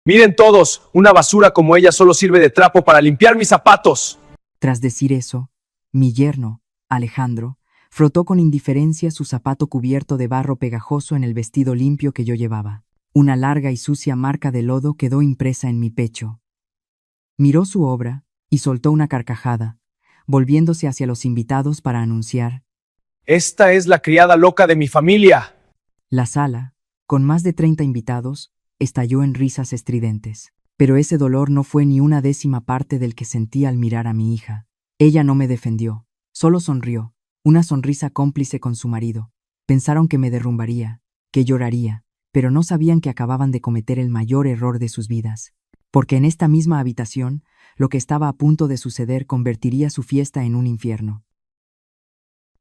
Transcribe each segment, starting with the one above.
Miren todos, una basura como ella solo sirve de trapo para limpiar mis zapatos. Tras decir eso, mi yerno, Alejandro, frotó con indiferencia su zapato cubierto de barro pegajoso en el vestido limpio que yo llevaba. Una larga y sucia marca de lodo quedó impresa en mi pecho. Miró su obra y soltó una carcajada, volviéndose hacia los invitados para anunciar: Esta es la criada loca de mi familia. La sala, con más de 30 invitados, estalló en risas estridentes. Pero ese dolor no fue ni una décima parte del que sentí al mirar a mi hija. Ella no me defendió, solo sonrió, una sonrisa cómplice con su marido. Pensaron que me derrumbaría, que lloraría, pero no sabían que acababan de cometer el mayor error de sus vidas. Porque en esta misma habitación, lo que estaba a punto de suceder convertiría su fiesta en un infierno.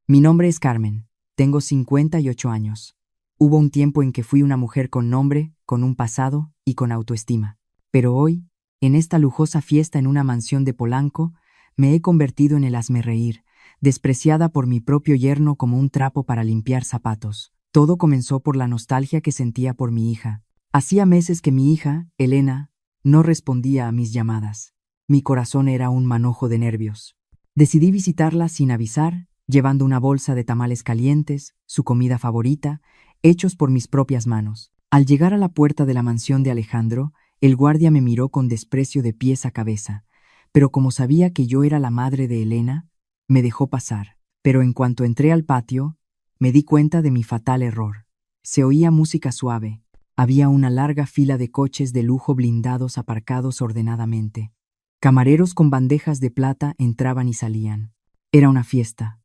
Mi nombre es Carmen, tengo 58 años. Hubo un tiempo en que fui una mujer con nombre, con un pasado y con autoestima. Pero hoy, en esta lujosa fiesta en una mansión de Polanco, me he convertido en el hazmerreír, despreciada por mi propio yerno como un trapo para limpiar zapatos. Todo comenzó por la nostalgia que sentía por mi hija. Hacía meses que mi hija, Elena, no respondía a mis llamadas. Mi corazón era un manojo de nervios. Decidí visitarla sin avisar, llevando una bolsa de tamales calientes, su comida favorita, hechos por mis propias manos. Al llegar a la puerta de la mansión de Alejandro, el guardia me miró con desprecio de pies a cabeza, pero como sabía que yo era la madre de Elena, me dejó pasar. Pero en cuanto entré al patio, me di cuenta de mi fatal error. Se oía música suave. Había una larga fila de coches de lujo blindados aparcados ordenadamente. Camareros con bandejas de plata entraban y salían. Era una fiesta.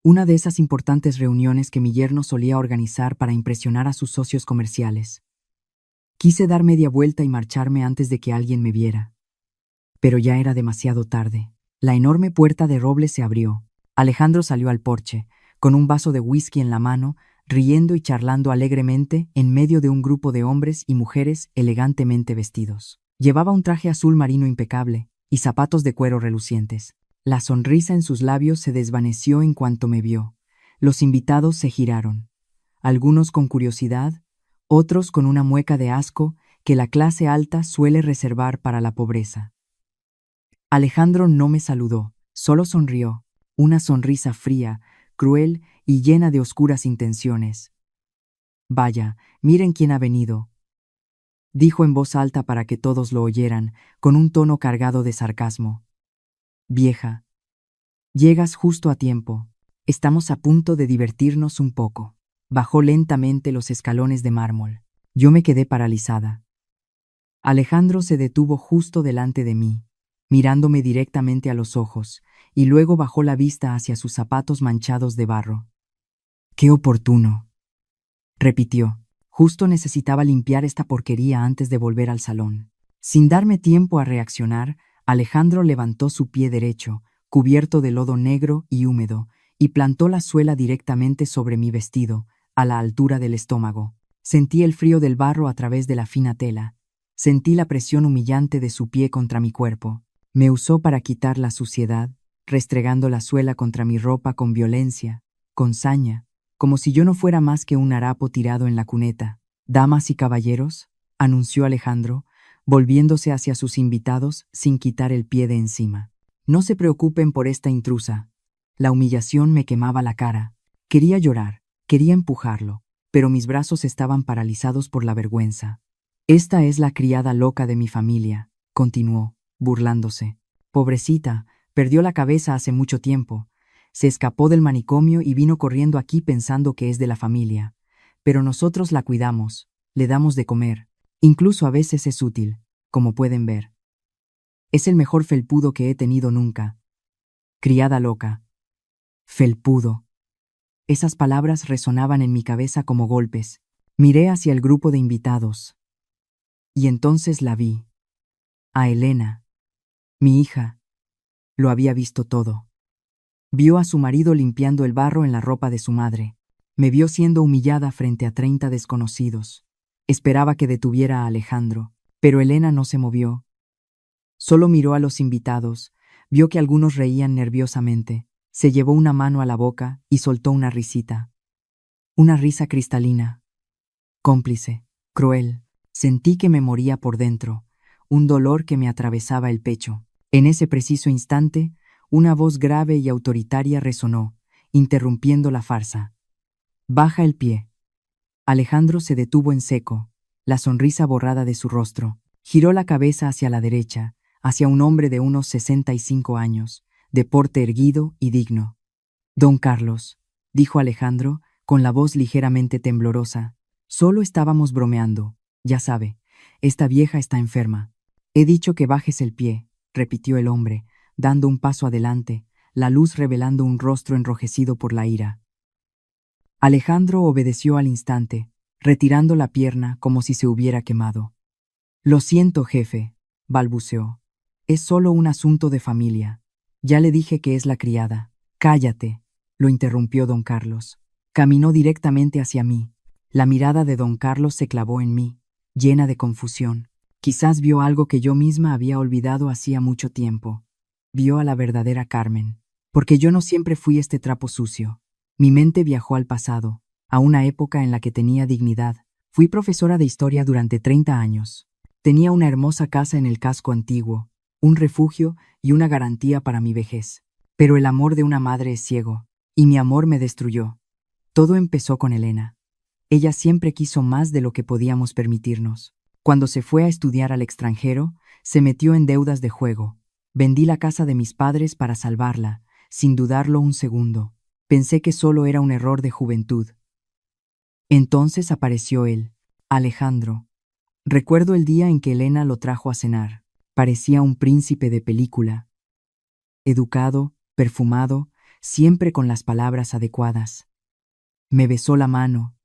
Una de esas importantes reuniones que mi yerno solía organizar para impresionar a sus socios comerciales. Quise dar media vuelta y marcharme antes de que alguien me viera. Pero ya era demasiado tarde. La enorme puerta de roble se abrió. Alejandro salió al porche, con un vaso de whisky en la mano, riendo y charlando alegremente en medio de un grupo de hombres y mujeres elegantemente vestidos. Llevaba un traje azul marino impecable y zapatos de cuero relucientes. La sonrisa en sus labios se desvaneció en cuanto me vio. Los invitados se giraron, algunos con curiosidad, otros con una mueca de asco que la clase alta suele reservar para la pobreza. Alejandro no me saludó, solo sonrió, una sonrisa fría, cruel y llena de oscuras intenciones. «Vaya, miren quién ha venido», dijo en voz alta para que todos lo oyeran, con un tono cargado de sarcasmo. «Vieja, llegas justo a tiempo. Estamos a punto de divertirnos un poco». Bajó lentamente los escalones de mármol. Yo me quedé paralizada. Alejandro se detuvo justo delante de mí, mirándome directamente a los ojos, y luego bajó la vista hacia sus zapatos manchados de barro. «Qué oportuno», repitió. Justo necesitaba limpiar esta porquería antes de volver al salón. Sin darme tiempo a reaccionar, Alejandro levantó su pie derecho, cubierto de lodo negro y húmedo, y plantó la suela directamente sobre mi vestido, a la altura del estómago. Sentí el frío del barro a través de la fina tela. Sentí la presión humillante de su pie contra mi cuerpo. Me usó para quitar la suciedad, restregando la suela contra mi ropa con violencia, con saña, como si yo no fuera más que un harapo tirado en la cuneta. «Damas y caballeros», anunció Alejandro, volviéndose hacia sus invitados sin quitar el pie de encima. «No se preocupen por esta intrusa». La humillación me quemaba la cara. Quería llorar. Quería empujarlo, pero mis brazos estaban paralizados por la vergüenza. «Esta es la criada loca de mi familia», continuó, burlándose. «Pobrecita, perdió la cabeza hace mucho tiempo. Se escapó del manicomio y vino corriendo aquí pensando que es de la familia. Pero nosotros la cuidamos, le damos de comer. Incluso a veces es útil, como pueden ver. Es el mejor felpudo que he tenido nunca». Criada loca. Felpudo. Esas palabras resonaban en mi cabeza como golpes. Miré hacia el grupo de invitados. Y entonces la vi. A Elena. Mi hija. Lo había visto todo. Vio a su marido limpiando el barro en la ropa de su madre. Me vio siendo humillada frente a 30 desconocidos. Esperaba que detuviera a Alejandro, pero Elena no se movió. Solo miró a los invitados, vio que algunos reían nerviosamente. Se llevó una mano a la boca y soltó una risita. Una risa cristalina, cómplice, cruel. Sentí que me moría por dentro, un dolor que me atravesaba el pecho. En ese preciso instante, una voz grave y autoritaria resonó, interrumpiendo la farsa. «Baja el pie». Alejandro se detuvo en seco, la sonrisa borrada de su rostro. Giró la cabeza hacia la derecha, hacia un hombre de unos 65 años, de porte erguido y digno. «Don Carlos», dijo Alejandro, con la voz ligeramente temblorosa, «solo estábamos bromeando. Ya sabe, esta vieja está enferma». «He dicho que bajes el pie», repitió el hombre, dando un paso adelante, la luz revelando un rostro enrojecido por la ira. Alejandro obedeció al instante, retirando la pierna como si se hubiera quemado. «Lo siento, jefe», balbuceó. «Es solo un asunto de familia. Ya le dije que es la criada». «Cállate», lo interrumpió don Carlos. Caminó directamente hacia mí. La mirada de don Carlos se clavó en mí, llena de confusión. Quizás vio algo que yo misma había olvidado hacía mucho tiempo. Vio a la verdadera Carmen. Porque yo no siempre fui este trapo sucio. Mi mente viajó al pasado, a una época en la que tenía dignidad. Fui profesora de historia durante 30 años. Tenía una hermosa casa en el casco antiguo, un refugio y una garantía para mi vejez. Pero el amor de una madre es ciego, y mi amor me destruyó. Todo empezó con Elena. Ella siempre quiso más de lo que podíamos permitirnos. Cuando se fue a estudiar al extranjero, se metió en deudas de juego. Vendí la casa de mis padres para salvarla, sin dudarlo un segundo. Pensé que solo era un error de juventud. Entonces apareció él, Alejandro. Recuerdo el día en que Elena lo trajo a cenar. Parecía un príncipe de película. Educado, perfumado, siempre con las palabras adecuadas. Me besó la mano.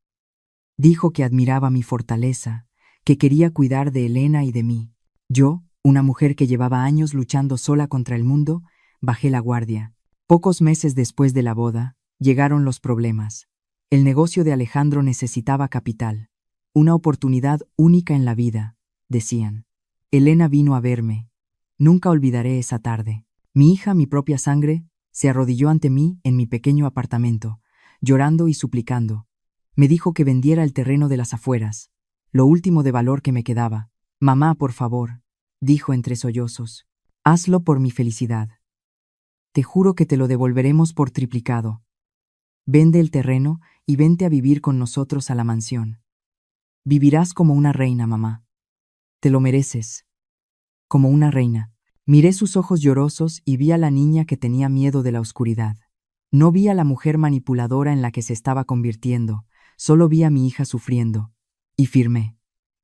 Dijo que admiraba mi fortaleza, que quería cuidar de Elena y de mí. Yo, una mujer que llevaba años luchando sola contra el mundo, bajé la guardia. Pocos meses después de la boda, llegaron los problemas. El negocio de Alejandro necesitaba capital. Una oportunidad única en la vida, decían. Elena vino a verme. Nunca olvidaré esa tarde. Mi hija, mi propia sangre, se arrodilló ante mí en mi pequeño apartamento, llorando y suplicando. Me dijo que vendiera el terreno de las afueras, lo último de valor que me quedaba. «Mamá, por favor», dijo entre sollozos, «hazlo por mi felicidad. Te juro que te lo devolveremos por triplicado. Vende el terreno y vente a vivir con nosotros a la mansión. Vivirás como una reina, mamá. Te lo mereces. Como una reina». Miré sus ojos llorosos y vi a la niña que tenía miedo de la oscuridad. No vi a la mujer manipuladora en la que se estaba convirtiendo, solo vi a mi hija sufriendo. Y firmé.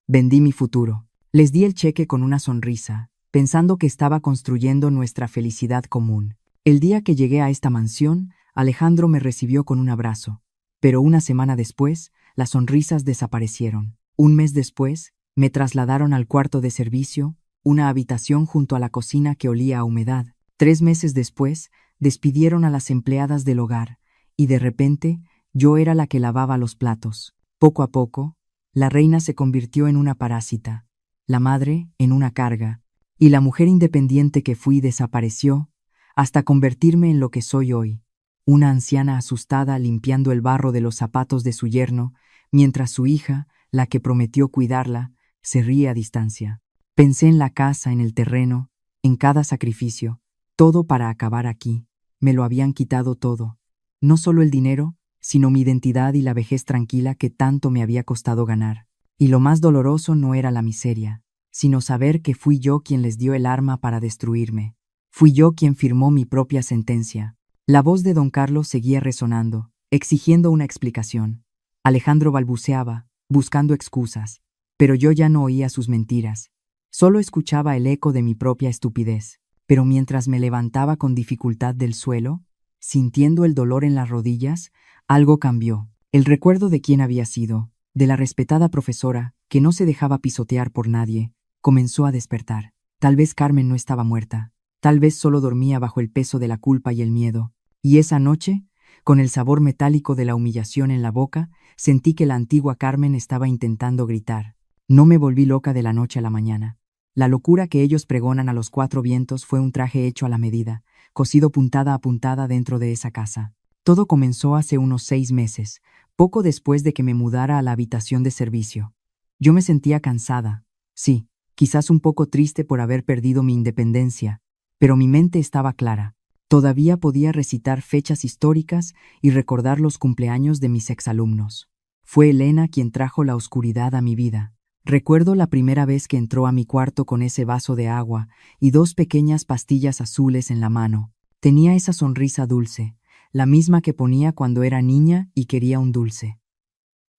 Vendí mi futuro. Les di el cheque con una sonrisa, pensando que estaba construyendo nuestra felicidad común. El día que llegué a esta mansión, Alejandro me recibió con un abrazo. Pero una semana después, las sonrisas desaparecieron. Un mes después, me trasladaron al cuarto de servicio, una habitación junto a la cocina que olía a humedad. 3 meses después, despidieron a las empleadas del hogar, y de repente, yo era la que lavaba los platos. Poco a poco, la reina se convirtió en una parásita, la madre en una carga, y la mujer independiente que fui desapareció, hasta convertirme en lo que soy hoy, una anciana asustada limpiando el barro de los zapatos de su yerno, mientras su hija, la que prometió cuidarla, se ríe a distancia. Pensé en la casa, en el terreno, en cada sacrificio, todo para acabar aquí. Me lo habían quitado todo, no solo el dinero, sino mi identidad y la vejez tranquila que tanto me había costado ganar. Y lo más doloroso no era la miseria, sino saber que fui yo quien les dio el arma para destruirme. Fui yo quien firmó mi propia sentencia. La voz de don Carlos seguía resonando, exigiendo una explicación. Alejandro balbuceaba, buscando excusas, pero yo ya no oía sus mentiras. Solo escuchaba el eco de mi propia estupidez. Pero mientras me levantaba con dificultad del suelo, sintiendo el dolor en las rodillas, algo cambió. El recuerdo de quién había sido, de la respetada profesora, que no se dejaba pisotear por nadie, comenzó a despertar. Tal vez Carmen no estaba muerta. Tal vez solo dormía bajo el peso de la culpa y el miedo. Y esa noche, con el sabor metálico de la humillación en la boca, sentí que la antigua Carmen estaba intentando gritar. No me volví loca de la noche a la mañana. La locura que ellos pregonan a los 4 vientos fue un traje hecho a la medida, cosido puntada a puntada dentro de esa casa. Todo comenzó hace unos 6 meses, poco después de que me mudara a la habitación de servicio. Yo me sentía cansada, sí, quizás un poco triste por haber perdido mi independencia, pero mi mente estaba clara. Todavía podía recitar fechas históricas y recordar los cumpleaños de mis exalumnos. Fue Elena quien trajo la oscuridad a mi vida. Recuerdo la primera vez que entró a mi cuarto con ese vaso de agua y dos pequeñas pastillas azules en la mano. Tenía esa sonrisa dulce, la misma que ponía cuando era niña y quería un dulce.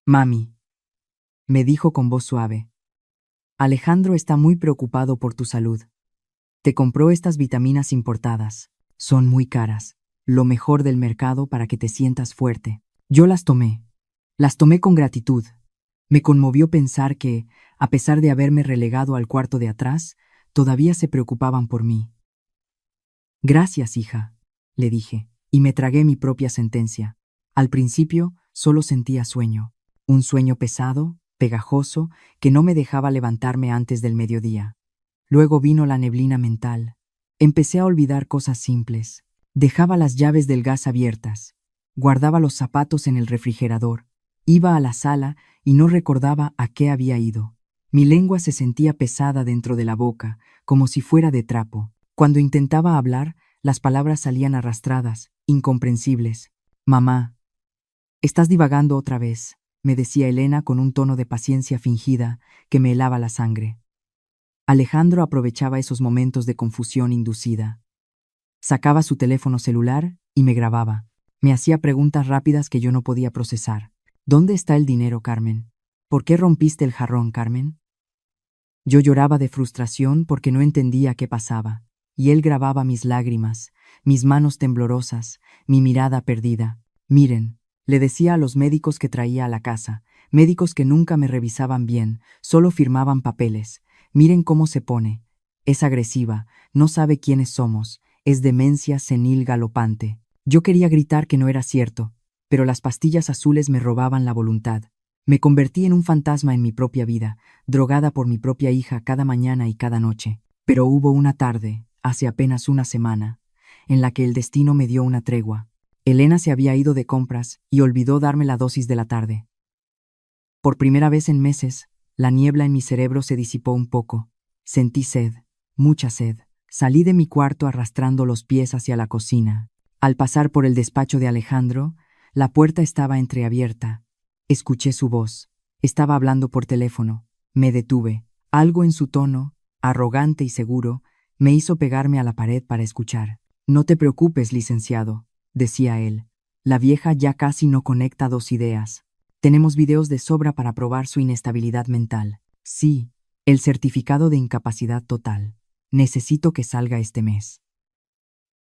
Mami, me dijo con voz suave, Alejandro está muy preocupado por tu salud. Te compró estas vitaminas importadas. Son muy caras, lo mejor del mercado para que te sientas fuerte. Yo las tomé. Las tomé con gratitud. Me conmovió pensar que, a pesar de haberme relegado al cuarto de atrás, todavía se preocupaban por mí. Gracias, hija, le dije, y me tragué mi propia sentencia. Al principio, solo sentía sueño. Un sueño pesado, pegajoso, que no me dejaba levantarme antes del mediodía. Luego vino la neblina mental. Empecé a olvidar cosas simples. Dejaba las llaves del gas abiertas. Guardaba los zapatos en el refrigerador. Iba a la sala y no recordaba a qué había ido. Mi lengua se sentía pesada dentro de la boca, como si fuera de trapo. Cuando intentaba hablar, las palabras salían arrastradas, incomprensibles. Mamá, estás divagando otra vez, me decía Elena con un tono de paciencia fingida que me helaba la sangre. Alejandro aprovechaba esos momentos de confusión inducida. Sacaba su teléfono celular y me grababa. Me hacía preguntas rápidas que yo no podía procesar. ¿Dónde está el dinero, Carmen? ¿Por qué rompiste el jarrón, Carmen? Yo lloraba de frustración porque no entendía qué pasaba, y él grababa mis lágrimas, mis manos temblorosas, mi mirada perdida. Miren, le decía a los médicos que traía a la casa, médicos que nunca me revisaban bien, solo firmaban papeles. Miren cómo se pone. Es agresiva, no sabe quiénes somos, es demencia senil galopante. Yo quería gritar que no era cierto, pero las pastillas azules me robaban la voluntad. Me convertí en un fantasma en mi propia vida, drogada por mi propia hija cada mañana y cada noche. Pero hubo una tarde, hace apenas una semana, en la que el destino me dio una tregua. Elena se había ido de compras y olvidó darme la dosis de la tarde. Por primera vez en meses, la niebla en mi cerebro se disipó un poco. Sentí sed, mucha sed. Salí de mi cuarto arrastrando los pies hacia la cocina. Al pasar por el despacho de Alejandro, la puerta estaba entreabierta. Escuché su voz. Estaba hablando por teléfono. Me detuve. Algo en su tono, arrogante y seguro, me hizo pegarme a la pared para escuchar. No te preocupes, licenciado, decía él. La vieja ya casi no conecta dos ideas. Tenemos videos de sobra para probar su inestabilidad mental. Sí, el certificado de incapacidad total. Necesito que salga este mes.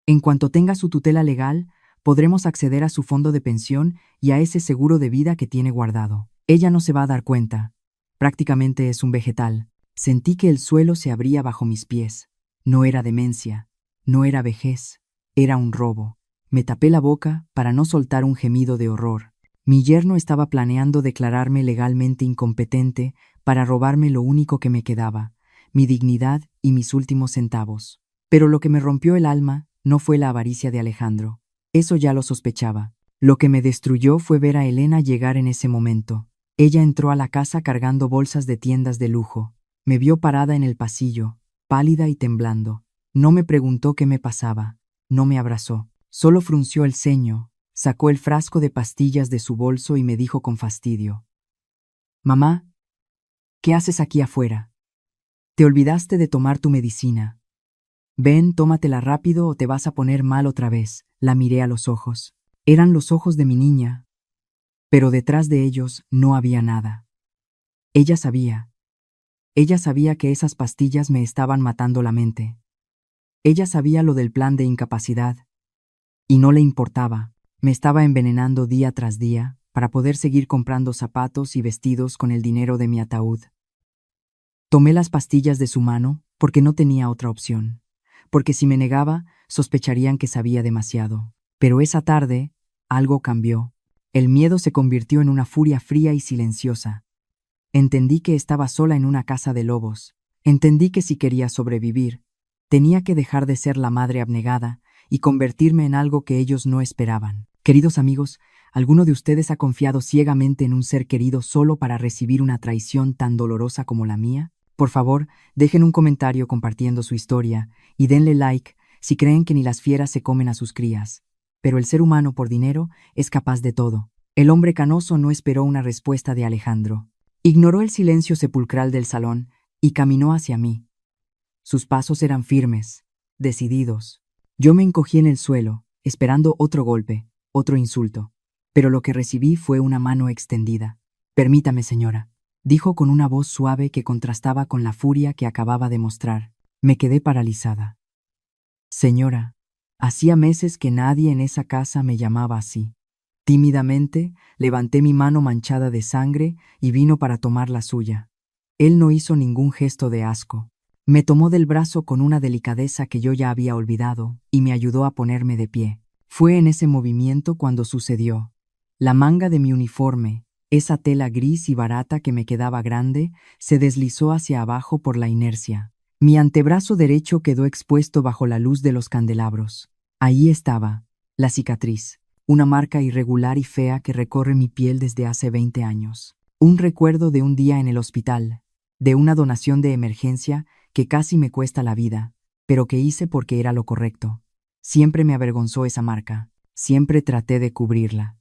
En cuanto tenga su tutela legal, podremos acceder a su fondo de pensión y a ese seguro de vida que tiene guardado. Ella no se va a dar cuenta. Prácticamente es un vegetal. Sentí que el suelo se abría bajo mis pies. No era demencia, no era vejez, era un robo. Me tapé la boca para no soltar un gemido de horror. Mi yerno estaba planeando declararme legalmente incompetente para robarme lo único que me quedaba, mi dignidad y mis últimos centavos. Pero lo que me rompió el alma no fue la avaricia de Alejandro. Eso ya lo sospechaba. Lo que me destruyó fue ver a Elena llegar en ese momento. Ella entró a la casa cargando bolsas de tiendas de lujo. Me vio parada en el pasillo, pálida y temblando. No me preguntó qué me pasaba. No me abrazó. Solo frunció el ceño, sacó el frasco de pastillas de su bolso y me dijo con fastidio. Mamá, ¿qué haces aquí afuera? Te olvidaste de tomar tu medicina. Ven, tómatela rápido o te vas a poner mal otra vez. La miré a los ojos. Eran los ojos de mi niña, pero detrás de ellos no había nada. Ella sabía que esas pastillas me estaban matando la mente. Ella sabía lo del plan de incapacidad, y no le importaba. Me estaba envenenando día tras día para poder seguir comprando zapatos y vestidos con el dinero de mi ataúd. Tomé las pastillas de su mano porque no tenía otra opción, porque si me negaba, sospecharían que sabía demasiado. Pero esa tarde, algo cambió. El miedo se convirtió en una furia fría y silenciosa. Entendí que estaba sola en una casa de lobos. Entendí que si quería sobrevivir, tenía que dejar de ser la madre abnegada y convertirme en algo que ellos no esperaban. Queridos amigos, ¿Alguno de ustedes ha confiado ciegamente en un ser querido solo para recibir una traición tan dolorosa como la mía? Por favor, dejen un comentario compartiendo su historia y denle like si creen que ni las fieras se comen a sus crías. Pero el ser humano por dinero es capaz de todo. El hombre canoso no esperó una respuesta de Alejandro. Ignoró el silencio sepulcral del salón y caminó hacia mí. Sus pasos eran firmes, decididos. Yo me encogí en el suelo, esperando otro golpe, otro insulto. Pero lo que recibí fue una mano extendida. «Permítame, señora», dijo con una voz suave que contrastaba con la furia que acababa de mostrar. Me quedé paralizada. «Señora, hacía meses que nadie en esa casa me llamaba así». Tímidamente, levanté mi mano manchada de sangre y vino para tomar la suya. Él no hizo ningún gesto de asco. Me tomó del brazo con una delicadeza que yo ya había olvidado y me ayudó a ponerme de pie. Fue en ese movimiento cuando sucedió. La manga de mi uniforme, esa tela gris y barata que me quedaba grande, se deslizó hacia abajo por la inercia. Mi antebrazo derecho quedó expuesto bajo la luz de los candelabros. Ahí estaba, la cicatriz, una marca irregular y fea que recorre mi piel desde hace 20 años. Un recuerdo de un día en el hospital, de una donación de emergencia que casi me cuesta la vida, pero que hice porque era lo correcto. Siempre me avergonzó esa marca, siempre traté de cubrirla.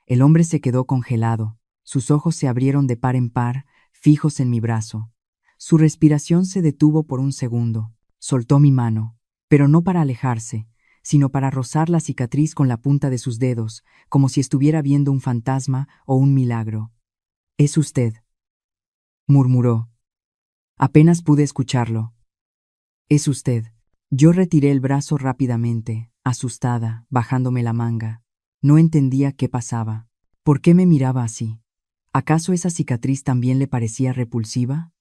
El hombre se quedó congelado, sus ojos se abrieron de par en par, fijos en mi brazo. Su respiración se detuvo por un segundo, soltó mi mano, pero no para alejarse, sino para rozar la cicatriz con la punta de sus dedos, como si estuviera viendo un fantasma o un milagro. «Es usted», murmuró. Apenas pude escucharlo. «Es usted». Yo retiré el brazo rápidamente, asustada, bajándome la manga. No entendía qué pasaba. ¿Por qué me miraba así? ¿Acaso esa cicatriz también le parecía repulsiva?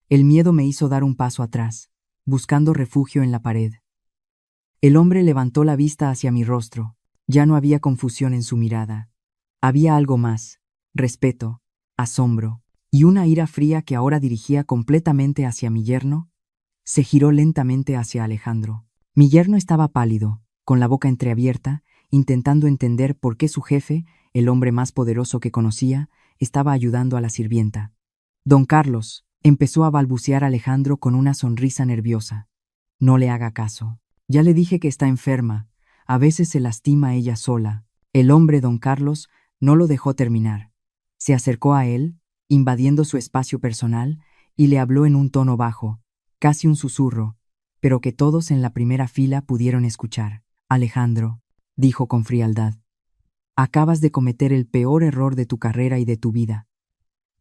El miedo me hizo dar un paso atrás, buscando refugio en la pared. El hombre levantó la vista hacia mi rostro. Ya no había confusión en su mirada. Había algo más: respeto, asombro y una ira fría que ahora dirigía completamente hacia mi yerno. Se giró lentamente hacia Alejandro. Mi yerno estaba pálido, con la boca entreabierta, intentando entender por qué su jefe, el hombre más poderoso que conocía, estaba ayudando a la sirvienta. «Don Carlos», empezó a balbucear Alejandro con una sonrisa nerviosa. «No le haga caso. Ya le dije que está enferma. A veces se lastima ella sola». El hombre, don Carlos, no lo dejó terminar. Se acercó a él, invadiendo su espacio personal, y le habló en un tono bajo, casi un susurro, pero que todos en la primera fila pudieron escuchar. «Alejandro», dijo con frialdad, «acabas de cometer el peor error de tu carrera y de tu vida.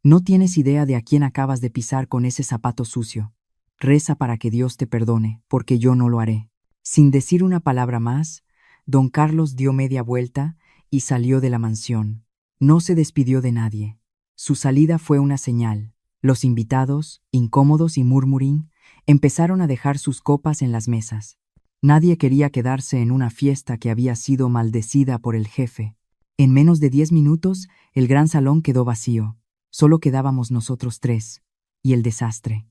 No tienes idea de a quién acabas de pisar con ese zapato sucio. Reza para que Dios te perdone, porque yo no lo haré». Sin decir una palabra más, don Carlos dio media vuelta y salió de la mansión. No se despidió de nadie. Su salida fue una señal. Los invitados, incómodos y murmurín, empezaron a dejar sus copas en las mesas. Nadie quería quedarse en una fiesta que había sido maldecida por el jefe. En menos de 10 minutos, el gran salón quedó vacío. Solo quedábamos nosotros tres, y el desastre.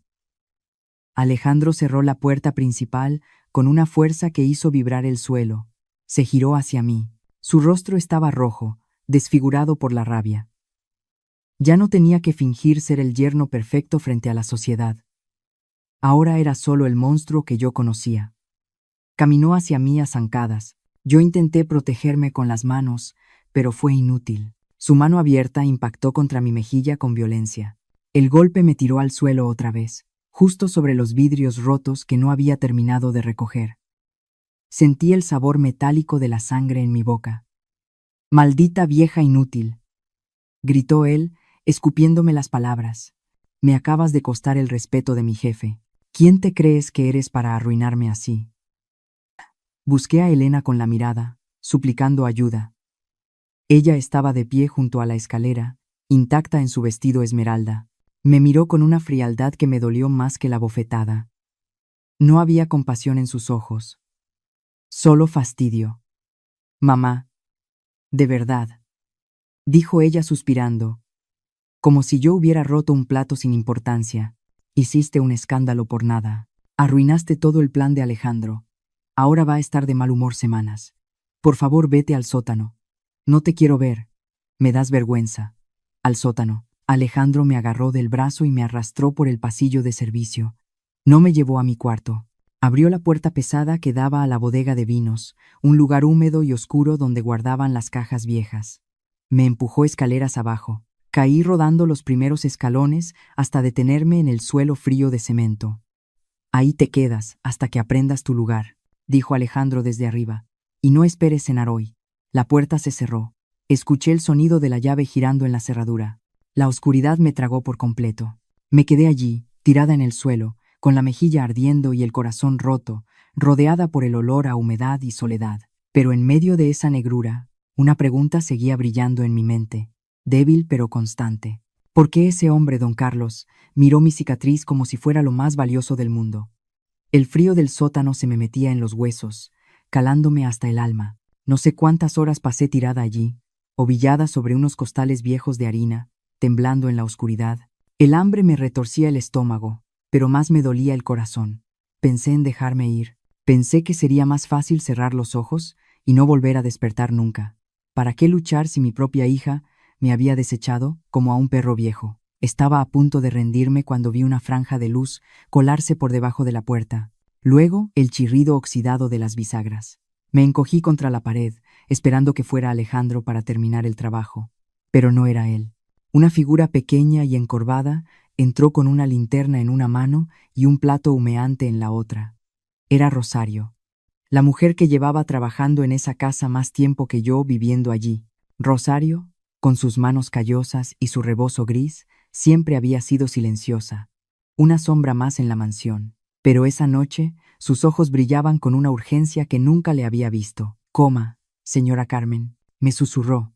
Alejandro cerró la puerta principal con una fuerza que hizo vibrar el suelo. Se giró hacia mí. Su rostro estaba rojo, desfigurado por la rabia. Ya no tenía que fingir ser el yerno perfecto frente a la sociedad. Ahora era solo el monstruo que yo conocía. Caminó hacia mí a zancadas. Yo intenté protegerme con las manos, pero fue inútil. Su mano abierta impactó contra mi mejilla con violencia. El golpe me tiró al suelo otra vez, justo sobre los vidrios rotos que no había terminado de recoger. Sentí el sabor metálico de la sangre en mi boca. «Maldita vieja inútil», gritó él, escupiéndome las palabras. «Me acabas de costar el respeto de mi jefe. ¿Quién te crees que eres para arruinarme así?» Busqué a Elena con la mirada, suplicando ayuda. Ella estaba de pie junto a la escalera, intacta en su vestido esmeralda. Me miró con una frialdad que me dolió más que la bofetada. No había compasión en sus ojos, solo fastidio. «Mamá, de verdad», dijo ella suspirando, como si yo hubiera roto un plato sin importancia. «Hiciste un escándalo por nada. Arruinaste todo el plan de Alejandro. Ahora va a estar de mal humor semanas. Por favor, vete al sótano». No te quiero ver. Me das vergüenza. Al sótano. Alejandro me agarró del brazo y me arrastró por el pasillo de servicio. No me llevó a mi cuarto. Abrió la puerta pesada que daba a la bodega de vinos, un lugar húmedo y oscuro donde guardaban las cajas viejas. Me empujó escaleras abajo. Caí rodando los primeros escalones hasta detenerme en el suelo frío de cemento. Ahí te quedas hasta que aprendas tu lugar, dijo Alejandro desde arriba. Y no esperes cenar hoy. La puerta se cerró. Escuché el sonido de la llave girando en la cerradura. La oscuridad me tragó por completo. Me quedé allí, tirada en el suelo, con la mejilla ardiendo y el corazón roto, rodeada por el olor a humedad y soledad. Pero en medio de esa negrura, una pregunta seguía brillando en mi mente, débil pero constante. ¿Por qué ese hombre, don Carlos, miró mi cicatriz como si fuera lo más valioso del mundo? El frío del sótano se me metía en los huesos, calándome hasta el alma. No sé cuántas horas pasé tirada allí, ovillada sobre unos costales viejos de harina, temblando en la oscuridad. El hambre me retorcía el estómago, pero más me dolía el corazón. Pensé en dejarme ir. Pensé que sería más fácil cerrar los ojos y no volver a despertar nunca. ¿Para qué luchar si mi propia hija me había desechado como a un perro viejo? Estaba a punto de rendirme cuando vi una franja de luz colarse por debajo de la puerta. Luego, el chirrido oxidado de las bisagras. Me encogí contra la pared, esperando que fuera Alejandro para terminar el trabajo. Pero no era él. Una figura pequeña y encorvada entró con una linterna en una mano y un plato humeante en la otra. Era Rosario, la mujer que llevaba trabajando en esa casa más tiempo que yo viviendo allí. Rosario, con sus manos callosas y su rebozo gris, siempre había sido silenciosa, una sombra más en la mansión. Pero esa noche, sus ojos brillaban con una urgencia que nunca le había visto. «Coma, señora Carmen», me susurró,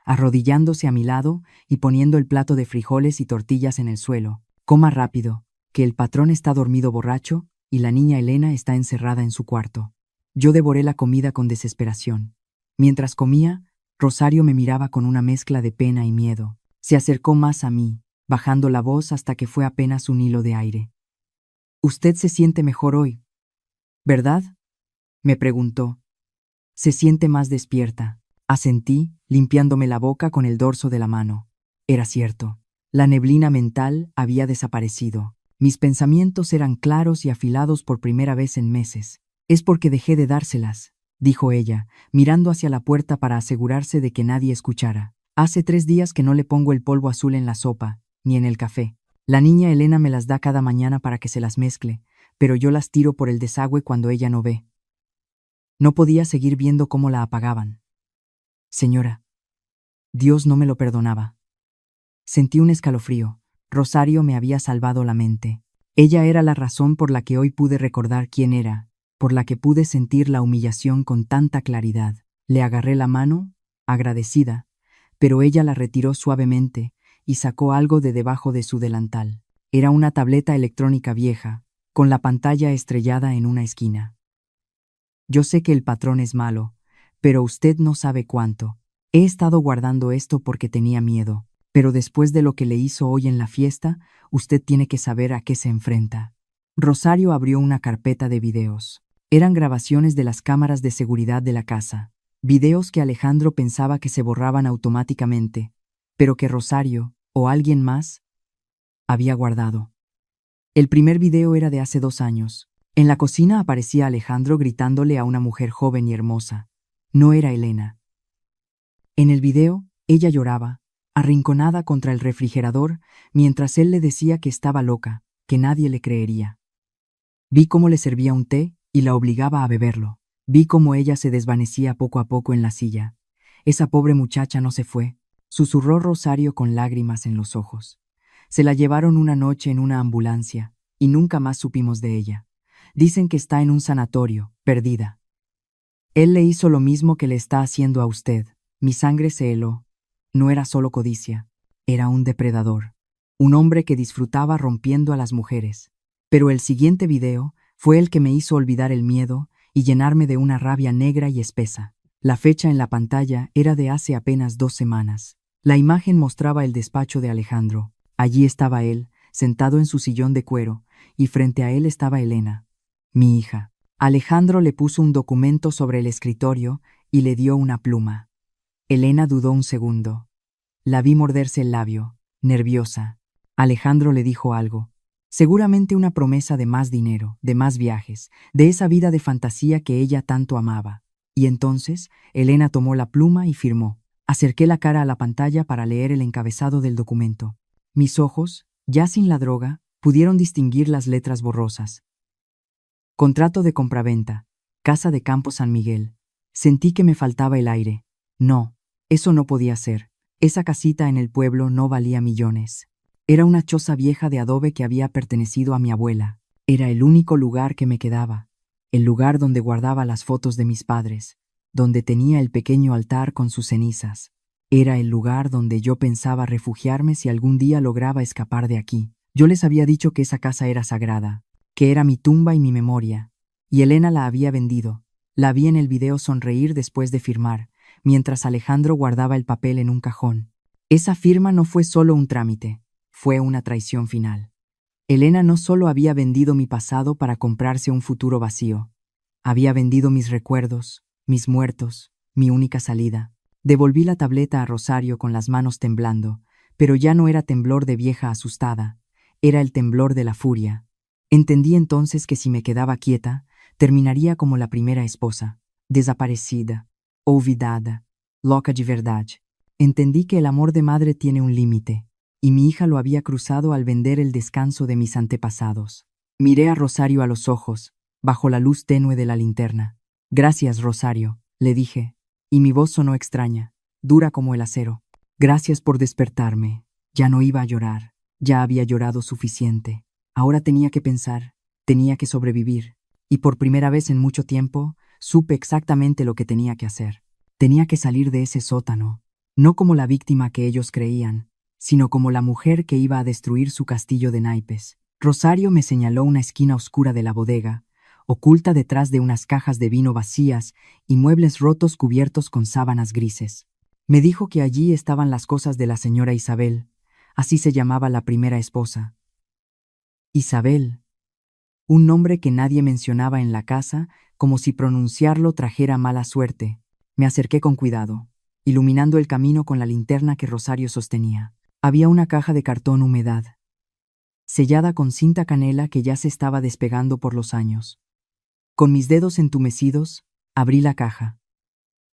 arrodillándose a mi lado y poniendo el plato de frijoles y tortillas en el suelo. «Coma rápido, que el patrón está dormido borracho y la niña Elena está encerrada en su cuarto». Yo devoré la comida con desesperación. Mientras comía, Rosario me miraba con una mezcla de pena y miedo. Se acercó más a mí, bajando la voz hasta que fue apenas un hilo de aire. «Usted se siente mejor hoy, ¿verdad?», me preguntó. «Se siente más despierta», asentí, limpiándome la boca con el dorso de la mano. Era cierto. La neblina mental había desaparecido. Mis pensamientos eran claros y afilados por primera vez en meses. «Es porque dejé de dárselas», dijo ella, mirando hacia la puerta para asegurarse de que nadie escuchara. «Hace 3 días que no le pongo el polvo azul en la sopa, ni en el café. La niña Elena me las da cada mañana para que se las mezcle, pero yo las tiro por el desagüe cuando ella no ve». No podía seguir viendo cómo la apagaban. «Señora, Dios no me lo perdonaba». Sentí un escalofrío. Rosario me había salvado la mente. Ella era la razón por la que hoy pude recordar quién era, por la que pude sentir la humillación con tanta claridad. Le agarré la mano, agradecida, pero ella la retiró suavemente y sacó algo de debajo de su delantal. Era una tableta electrónica vieja, con la pantalla estrellada en una esquina. «Yo sé que el patrón es malo, pero usted no sabe cuánto. He estado guardando esto porque tenía miedo, pero después de lo que le hizo hoy en la fiesta, usted tiene que saber a qué se enfrenta». Rosario abrió una carpeta de videos. Eran grabaciones de las cámaras de seguridad de la casa. Videos que Alejandro pensaba que se borraban automáticamente, pero que Rosario, o alguien más, había guardado. El primer video era de hace 2 años. En la cocina aparecía Alejandro gritándole a una mujer joven y hermosa. No era Elena. En el video, ella lloraba, arrinconada contra el refrigerador, mientras él le decía que estaba loca, que nadie le creería. Vi cómo le servía un té y la obligaba a beberlo. Vi cómo ella se desvanecía poco a poco en la silla. «Esa pobre muchacha no se fue», susurró Rosario con lágrimas en los ojos. «Se la llevaron una noche en una ambulancia y nunca más supimos de ella. Dicen que está en un sanatorio, perdida. Él le hizo lo mismo que le está haciendo a usted». Mi sangre se heló. No era solo codicia, era un depredador. Un hombre que disfrutaba rompiendo a las mujeres. Pero el siguiente video fue el que me hizo olvidar el miedo y llenarme de una rabia negra y espesa. La fecha en la pantalla era de hace apenas 2 semanas. La imagen mostraba el despacho de Alejandro. Allí estaba él, sentado en su sillón de cuero, y frente a él estaba Elena, mi hija. Alejandro le puso un documento sobre el escritorio y le dio una pluma. Elena dudó un segundo. La vi morderse el labio, nerviosa. Alejandro le dijo algo. Seguramente una promesa de más dinero, de más viajes, de esa vida de fantasía que ella tanto amaba. Y entonces, Elena tomó la pluma y firmó. Acerqué la cara a la pantalla para leer el encabezado del documento. Mis ojos, ya sin la droga, pudieron distinguir las letras borrosas. Contrato de compraventa. Casa de Campo San Miguel. Sentí que me faltaba el aire. No, eso no podía ser. Esa casita en el pueblo no valía millones. Era una choza vieja de adobe que había pertenecido a mi abuela. Era el único lugar que me quedaba. El lugar donde guardaba las fotos de mis padres, donde tenía el pequeño altar con sus cenizas. Era el lugar donde yo pensaba refugiarme si algún día lograba escapar de aquí. Yo les había dicho que esa casa era sagrada, que era mi tumba y mi memoria, y Elena la había vendido. La vi en el video sonreír después de firmar, mientras Alejandro guardaba el papel en un cajón. Esa firma no fue solo un trámite, fue una traición final. Elena no solo había vendido mi pasado para comprarse un futuro vacío, había vendido mis recuerdos, mis muertos, mi única salida. Devolví la tableta a Rosario con las manos temblando, pero ya no era temblor de vieja asustada, era el temblor de la furia. Entendí entonces que si me quedaba quieta, terminaría como la primera esposa, desaparecida, olvidada, loca de verdad. Entendí que el amor de madre tiene un límite, y mi hija lo había cruzado al vender el descanso de mis antepasados. Miré a Rosario a los ojos, bajo la luz tenue de la linterna. Gracias, Rosario, le dije, y mi voz sonó extraña, dura como el acero. Gracias por despertarme. Ya no iba a llorar, ya había llorado suficiente. Ahora tenía que pensar, tenía que sobrevivir, y por primera vez en mucho tiempo, supe exactamente lo que tenía que hacer. Tenía que salir de ese sótano, no como la víctima que ellos creían, sino como la mujer que iba a destruir su castillo de naipes. Rosario me señaló una esquina oscura de la bodega, oculta detrás de unas cajas de vino vacías y muebles rotos cubiertos con sábanas grises. Me dijo que allí estaban las cosas de la señora Isabel, así se llamaba la primera esposa. Isabel, un nombre que nadie mencionaba en la casa, como si pronunciarlo trajera mala suerte. Me acerqué con cuidado, iluminando el camino con la linterna que Rosario sostenía. Había una caja de cartón humedad, sellada con cinta canela que ya se estaba despegando por los años. Con mis dedos entumecidos, abrí la caja.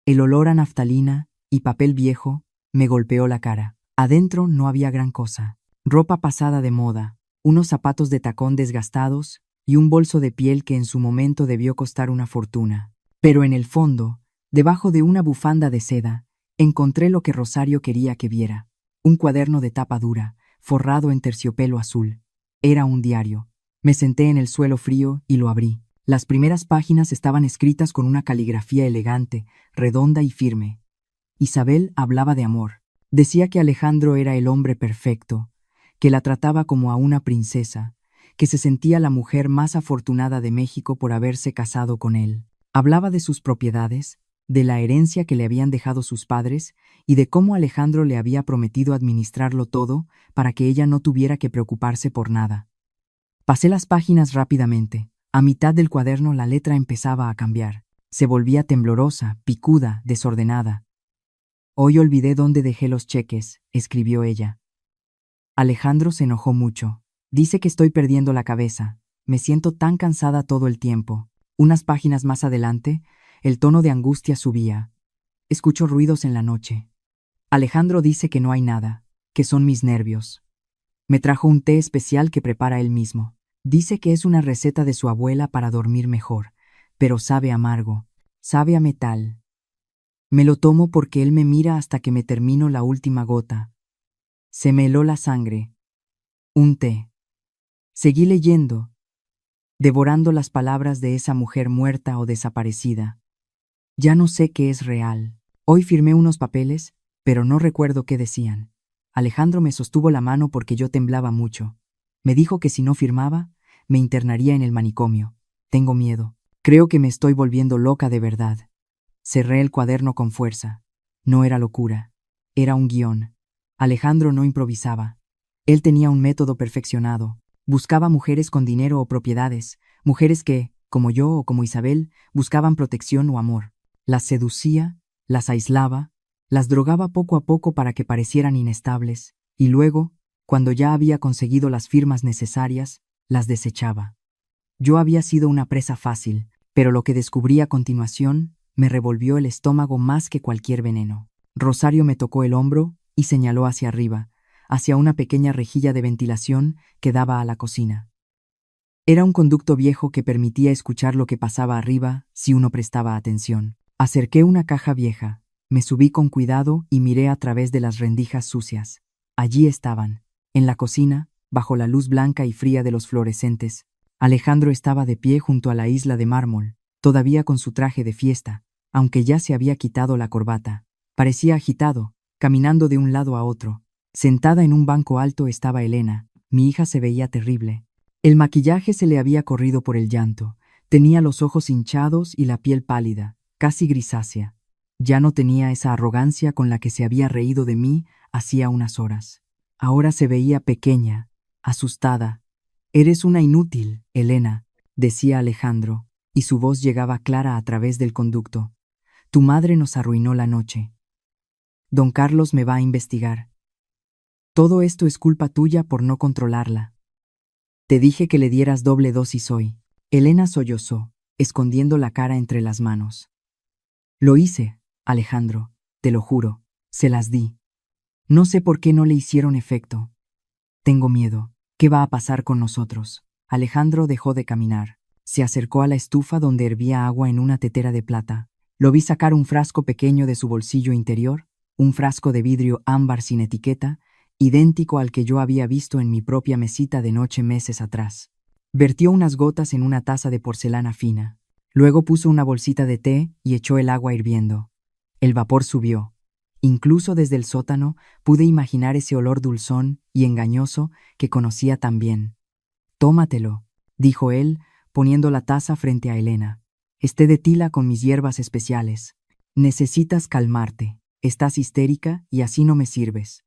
El olor a naftalina y papel viejo me golpeó la cara. Adentro no había gran cosa. Ropa pasada de moda, unos zapatos de tacón desgastados y un bolso de piel que en su momento debió costar una fortuna. Pero en el fondo, debajo de una bufanda de seda, encontré lo que Rosario quería que viera. Un cuaderno de tapa dura, forrado en terciopelo azul. Era un diario. Me senté en el suelo frío y lo abrí. Las primeras páginas estaban escritas con una caligrafía elegante, redonda y firme. Isabel hablaba de amor. Decía que Alejandro era el hombre perfecto, que la trataba como a una princesa, que se sentía la mujer más afortunada de México por haberse casado con él. Hablaba de sus propiedades, de la herencia que le habían dejado sus padres y de cómo Alejandro le había prometido administrarlo todo para que ella no tuviera que preocuparse por nada. Pasé las páginas rápidamente. A mitad del cuaderno la letra empezaba a cambiar. Se volvía temblorosa, picuda, desordenada. Hoy olvidé dónde dejé los cheques, escribió ella. Alejandro se enojó mucho. Dice que estoy perdiendo la cabeza. Me siento tan cansada todo el tiempo. Unas páginas más adelante, el tono de angustia subía. Escucho ruidos en la noche. Alejandro dice que no hay nada, que son mis nervios. Me trajo un té especial que prepara él mismo. Dice que es una receta de su abuela para dormir mejor, pero sabe amargo, sabe a metal. Me lo tomo porque él me mira hasta que me termino la última gota. Se me heló la sangre. Un té. Seguí leyendo, devorando las palabras de esa mujer muerta o desaparecida. Ya no sé qué es real. Hoy firmé unos papeles, pero no recuerdo qué decían. Alejandro me sostuvo la mano porque yo temblaba mucho. Me dijo que si no firmaba, me internaría en el manicomio. Tengo miedo. Creo que me estoy volviendo loca de verdad. Cerré el cuaderno con fuerza. No era locura. Era un guión. Alejandro no improvisaba. Él tenía un método perfeccionado. Buscaba mujeres con dinero o propiedades, mujeres que, como yo o como Isabel, buscaban protección o amor. Las seducía, las aislaba, Las drogaba poco a poco para que parecieran inestables, y luego, cuando ya había conseguido las firmas necesarias, las desechaba. Yo había sido una presa fácil, pero lo que descubrí a continuación me revolvió el estómago más que cualquier veneno. Rosario me tocó el hombro y señaló hacia arriba, hacia una pequeña rejilla de ventilación que daba a la cocina. Era un conducto viejo que permitía escuchar lo que pasaba arriba si uno prestaba atención. Acerqué una caja vieja, me subí con cuidado y miré a través de las rendijas sucias. Allí estaban, en la cocina, bajo la luz blanca y fría de los fluorescentes. Alejandro estaba de pie junto a la isla de mármol, todavía con su traje de fiesta, aunque ya se había quitado la corbata. Parecía agitado, caminando de un lado a otro. Sentada en un banco alto estaba Elena. Mi hija se veía terrible. El maquillaje se le había corrido por el llanto. Tenía los ojos hinchados y la piel pálida, casi grisácea. Ya no tenía esa arrogancia con la que se había reído de mí hacía unas horas. Ahora se veía pequeña, asustada. «Eres una inútil, Elena», decía Alejandro, y su voz llegaba clara a través del conducto. «Tu madre nos arruinó la noche. Don Carlos me va a investigar. Todo esto es culpa tuya por no controlarla. Te dije que le dieras doble dosis hoy». Elena sollozó, escondiendo la cara entre las manos. «Lo hice, Alejandro, te lo juro, se las di. No sé por qué no le hicieron efecto. Tengo miedo. ¿Qué va a pasar con nosotros?» Alejandro dejó de caminar. Se acercó a la estufa donde hervía agua en una tetera de plata. Lo vi sacar un frasco pequeño de su bolsillo interior, un frasco de vidrio ámbar sin etiqueta, idéntico al que yo había visto en mi propia mesita de noche meses atrás. Vertió unas gotas en una taza de porcelana fina. Luego puso una bolsita de té y echó el agua hirviendo. El vapor subió. Incluso desde el sótano pude imaginar ese olor dulzón y engañoso que conocía tan bien. «Tómatelo», dijo él, poniendo la taza frente a Elena. «Es té de tila con mis hierbas especiales. Necesitas calmarte. Estás histérica y así no me sirves».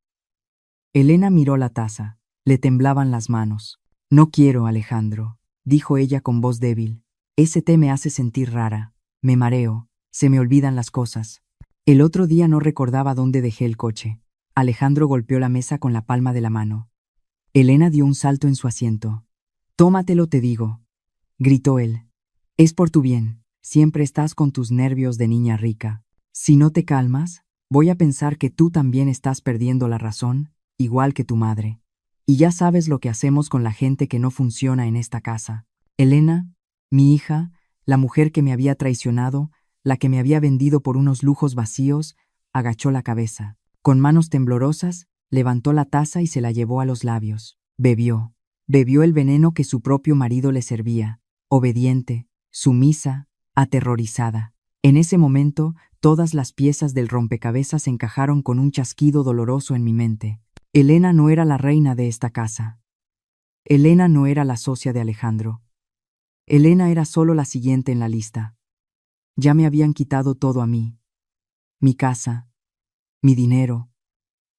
Elena miró la taza. Le temblaban las manos. «No quiero, Alejandro», dijo ella con voz débil. «Ese té me hace sentir rara. Me mareo. Se me olvidan las cosas. El otro día no recordaba dónde dejé el coche». Alejandro golpeó la mesa con la palma de la mano. Elena dio un salto en su asiento. «Tómatelo, te digo», gritó él. «Es por tu bien. Siempre estás con tus nervios de niña rica. Si no te calmas, voy a pensar que tú también estás perdiendo la razón, igual que tu madre. Y ya sabes lo que hacemos con la gente que no funciona en esta casa. Elena, mi hija, la mujer que me había traicionado, la que me había vendido por unos lujos vacíos, agachó la cabeza. Con manos temblorosas, levantó la taza y se la llevó a los labios. Bebió. Bebió el veneno que su propio marido le servía, obediente, sumisa, aterrorizada. En ese momento, todas las piezas del rompecabezas encajaron con un chasquido doloroso en mi mente. Elena no era la reina de esta casa. Elena no era la socia de Alejandro. Elena era solo la siguiente en la lista. Ya me habían quitado todo a mí. Mi casa, mi dinero,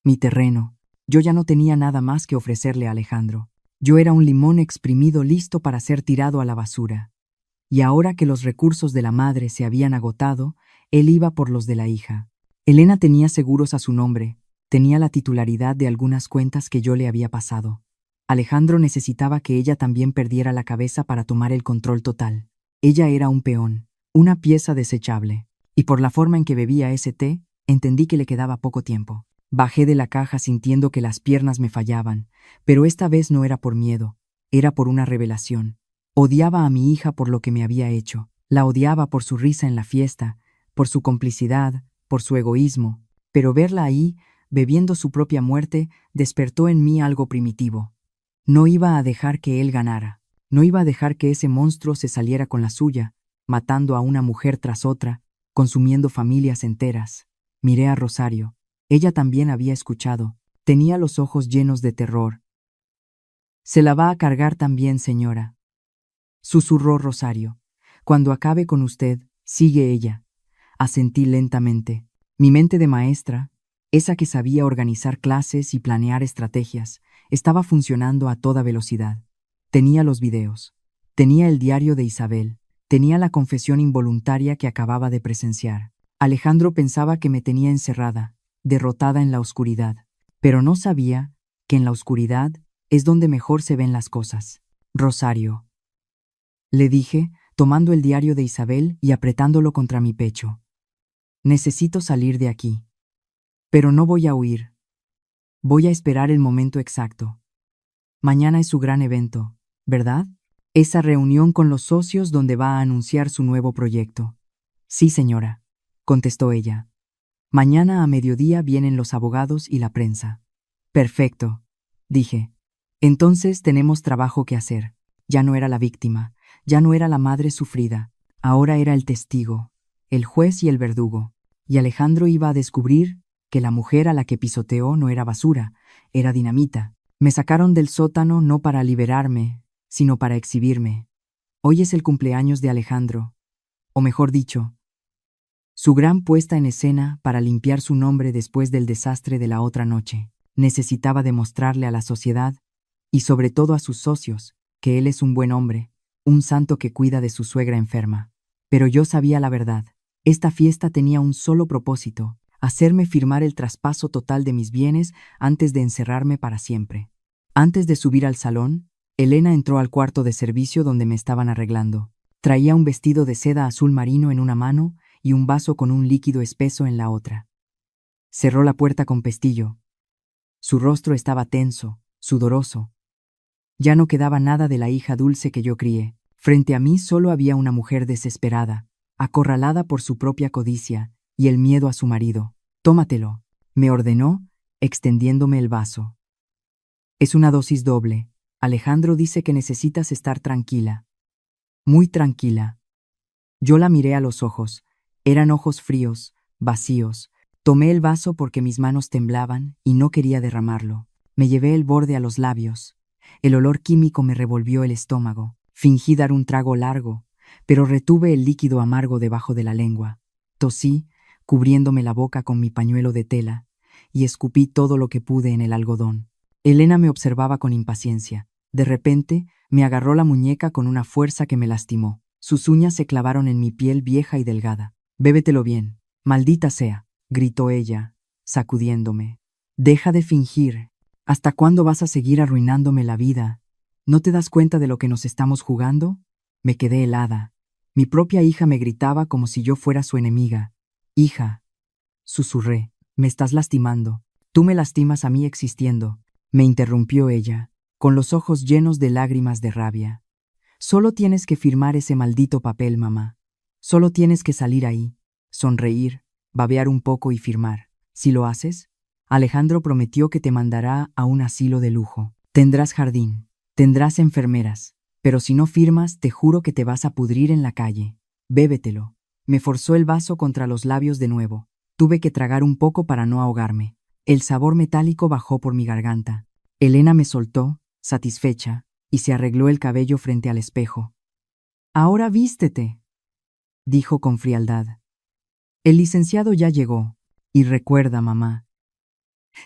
mi terreno. Yo ya no tenía nada más que ofrecerle a Alejandro. Yo era un limón exprimido listo para ser tirado a la basura. Y ahora que los recursos de la madre se habían agotado, él iba por los de la hija. Elena tenía seguros a su nombre, tenía la titularidad de algunas cuentas que yo le había pasado. Alejandro necesitaba que ella también perdiera la cabeza para tomar el control total. Ella era un peón, una pieza desechable. Y por la forma en que bebía ese té, entendí que le quedaba poco tiempo. Bajé de la caja sintiendo que las piernas me fallaban, pero esta vez no era por miedo, era por una revelación. Odiaba a mi hija por lo que me había hecho. La odiaba por su risa en la fiesta, por su complicidad, por su egoísmo, pero verla ahí, bebiendo su propia muerte, despertó en mí algo primitivo. No iba a dejar que él ganara, no iba a dejar que ese monstruo se saliera con la suya, matando a una mujer tras otra, consumiendo familias enteras. Miré a Rosario. Ella también había escuchado. Tenía los ojos llenos de terror. «Se la va a cargar también, señora», susurró Rosario. «Cuando acabe con usted, sigue ella». Asentí lentamente. Mi mente de maestra, esa que sabía organizar clases y planear estrategias, estaba funcionando a toda velocidad. Tenía los videos. Tenía el diario de Isabel. Tenía la confesión involuntaria que acababa de presenciar. Alejandro pensaba que me tenía encerrada, derrotada en la oscuridad. Pero no sabía que en la oscuridad es donde mejor se ven las cosas. Rosario, le dije, tomando el diario de Isabel y apretándolo contra mi pecho. Necesito salir de aquí. Pero no voy a huir. Voy a esperar el momento exacto. Mañana es su gran evento, ¿verdad? Esa reunión con los socios donde va a anunciar su nuevo proyecto. Sí, señora, contestó ella. Mañana a mediodía vienen los abogados y la prensa. Perfecto, dije. Entonces tenemos trabajo que hacer. Ya no era la víctima, ya no era la madre sufrida, ahora era el testigo, el juez y el verdugo. Y Alejandro iba a descubrir que la mujer a la que pisoteó no era basura, era dinamita. Me sacaron del sótano no para liberarme, sino para exhibirme. Hoy es el cumpleaños de Alejandro, o mejor dicho, su gran puesta en escena para limpiar su nombre después del desastre de la otra noche. Necesitaba demostrarle a la sociedad, y sobre todo a sus socios, que él es un buen hombre, un santo que cuida de su suegra enferma. Pero yo sabía la verdad. Esta fiesta tenía un solo propósito: hacerme firmar el traspaso total de mis bienes antes de encerrarme para siempre. Antes de subir al salón, Elena entró al cuarto de servicio donde me estaban arreglando. Traía un vestido de seda azul marino en una mano y un vaso con un líquido espeso en la otra. Cerró la puerta con pestillo. Su rostro estaba tenso, sudoroso. Ya no quedaba nada de la hija dulce que yo crié. Frente a mí solo había una mujer desesperada, acorralada por su propia codicia y el miedo a su marido. Tómatelo, me ordenó, extendiéndome el vaso. Es una dosis doble. Alejandro dice que necesitas estar tranquila. Muy tranquila. Yo la miré a los ojos. Eran ojos fríos, vacíos. Tomé el vaso porque mis manos temblaban y no quería derramarlo. Me llevé el borde a los labios. El olor químico me revolvió el estómago. Fingí dar un trago largo, pero retuve el líquido amargo debajo de la lengua. Tosí, cubriéndome la boca con mi pañuelo de tela, y escupí todo lo que pude en el algodón. Elena me observaba con impaciencia. De repente, me agarró la muñeca con una fuerza que me lastimó. Sus uñas se clavaron en mi piel vieja y delgada. «Bébetelo bien, maldita sea», gritó ella, sacudiéndome. «Deja de fingir. ¿Hasta cuándo vas a seguir arruinándome la vida? ¿No te das cuenta de lo que nos estamos jugando?» Me quedé helada. Mi propia hija me gritaba como si yo fuera su enemiga. «Hija», susurré, «me estás lastimando. Tú me lastimas a mí existiendo», me interrumpió ella, con los ojos llenos de lágrimas de rabia. «Solo tienes que firmar ese maldito papel, mamá. Solo tienes que salir ahí, sonreír, babear un poco y firmar. Si lo haces, Alejandro prometió que te mandará a un asilo de lujo. Tendrás jardín, tendrás enfermeras, pero si no firmas, te juro que te vas a pudrir en la calle. Bébetelo». Me forzó el vaso contra los labios de nuevo. Tuve que tragar un poco para no ahogarme. El sabor metálico bajó por mi garganta. Elena me soltó, satisfecha, y se arregló el cabello frente al espejo. «Ahora vístete», dijo con frialdad. «El licenciado ya llegó. Y recuerda, mamá,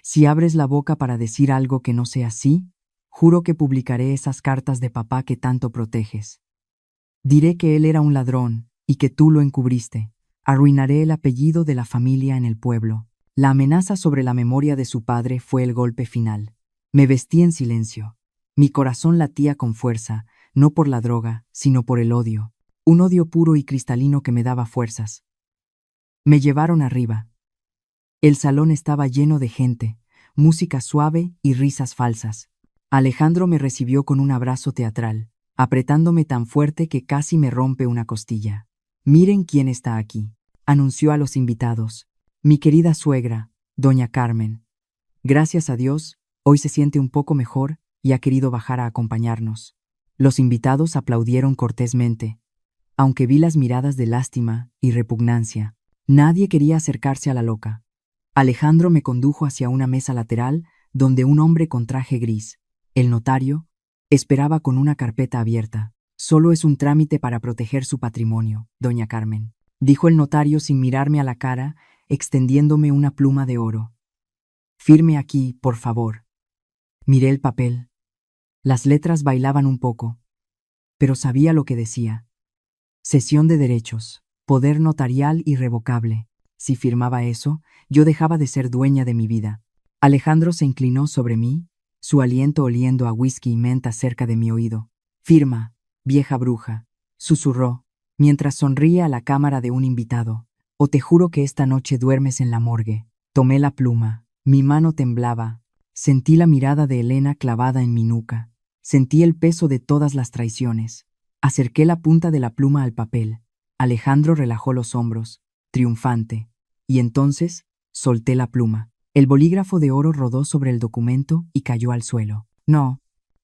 si abres la boca para decir algo que no sea así, juro que publicaré esas cartas de papá que tanto proteges. Diré que él era un ladrón y que tú lo encubriste. Arruinaré el apellido de la familia en el pueblo». La amenaza sobre la memoria de su padre fue el golpe final. Me vestí en silencio. Mi corazón latía con fuerza, no por la droga, sino por el odio. Un odio puro y cristalino que me daba fuerzas. Me llevaron arriba. El salón estaba lleno de gente, música suave y risas falsas. Alejandro me recibió con un abrazo teatral, apretándome tan fuerte que casi me rompe una costilla. «Miren quién está aquí», anunció a los invitados. «Mi querida suegra, doña Carmen. Gracias a Dios, hoy se siente un poco mejor y ha querido bajar a acompañarnos». Los invitados aplaudieron cortésmente, aunque vi las miradas de lástima y repugnancia. Nadie quería acercarse a la loca. Alejandro me condujo hacia una mesa lateral donde un hombre con traje gris, el notario, esperaba con una carpeta abierta. «Solo es un trámite para proteger su patrimonio, doña Carmen», dijo el notario sin mirarme a la cara, extendiéndome una pluma de oro. «Firme aquí, por favor». Miré el papel. Las letras bailaban un poco, pero sabía lo que decía. Cesión de derechos, poder notarial irrevocable. Si firmaba eso, yo dejaba de ser dueña de mi vida. Alejandro se inclinó sobre mí, su aliento oliendo a whisky y menta cerca de mi oído. Firma, vieja bruja, susurró, mientras sonría a la cámara de un invitado. O te juro que esta noche duermes en la morgue. Tomé la pluma. Mi mano temblaba. Sentí la mirada de Elena clavada en mi nuca. Sentí el peso de todas las traiciones. Acerqué la punta de la pluma al papel. Alejandro relajó los hombros, triunfante. Y entonces, solté la pluma. El bolígrafo de oro rodó sobre el documento y cayó al suelo. No,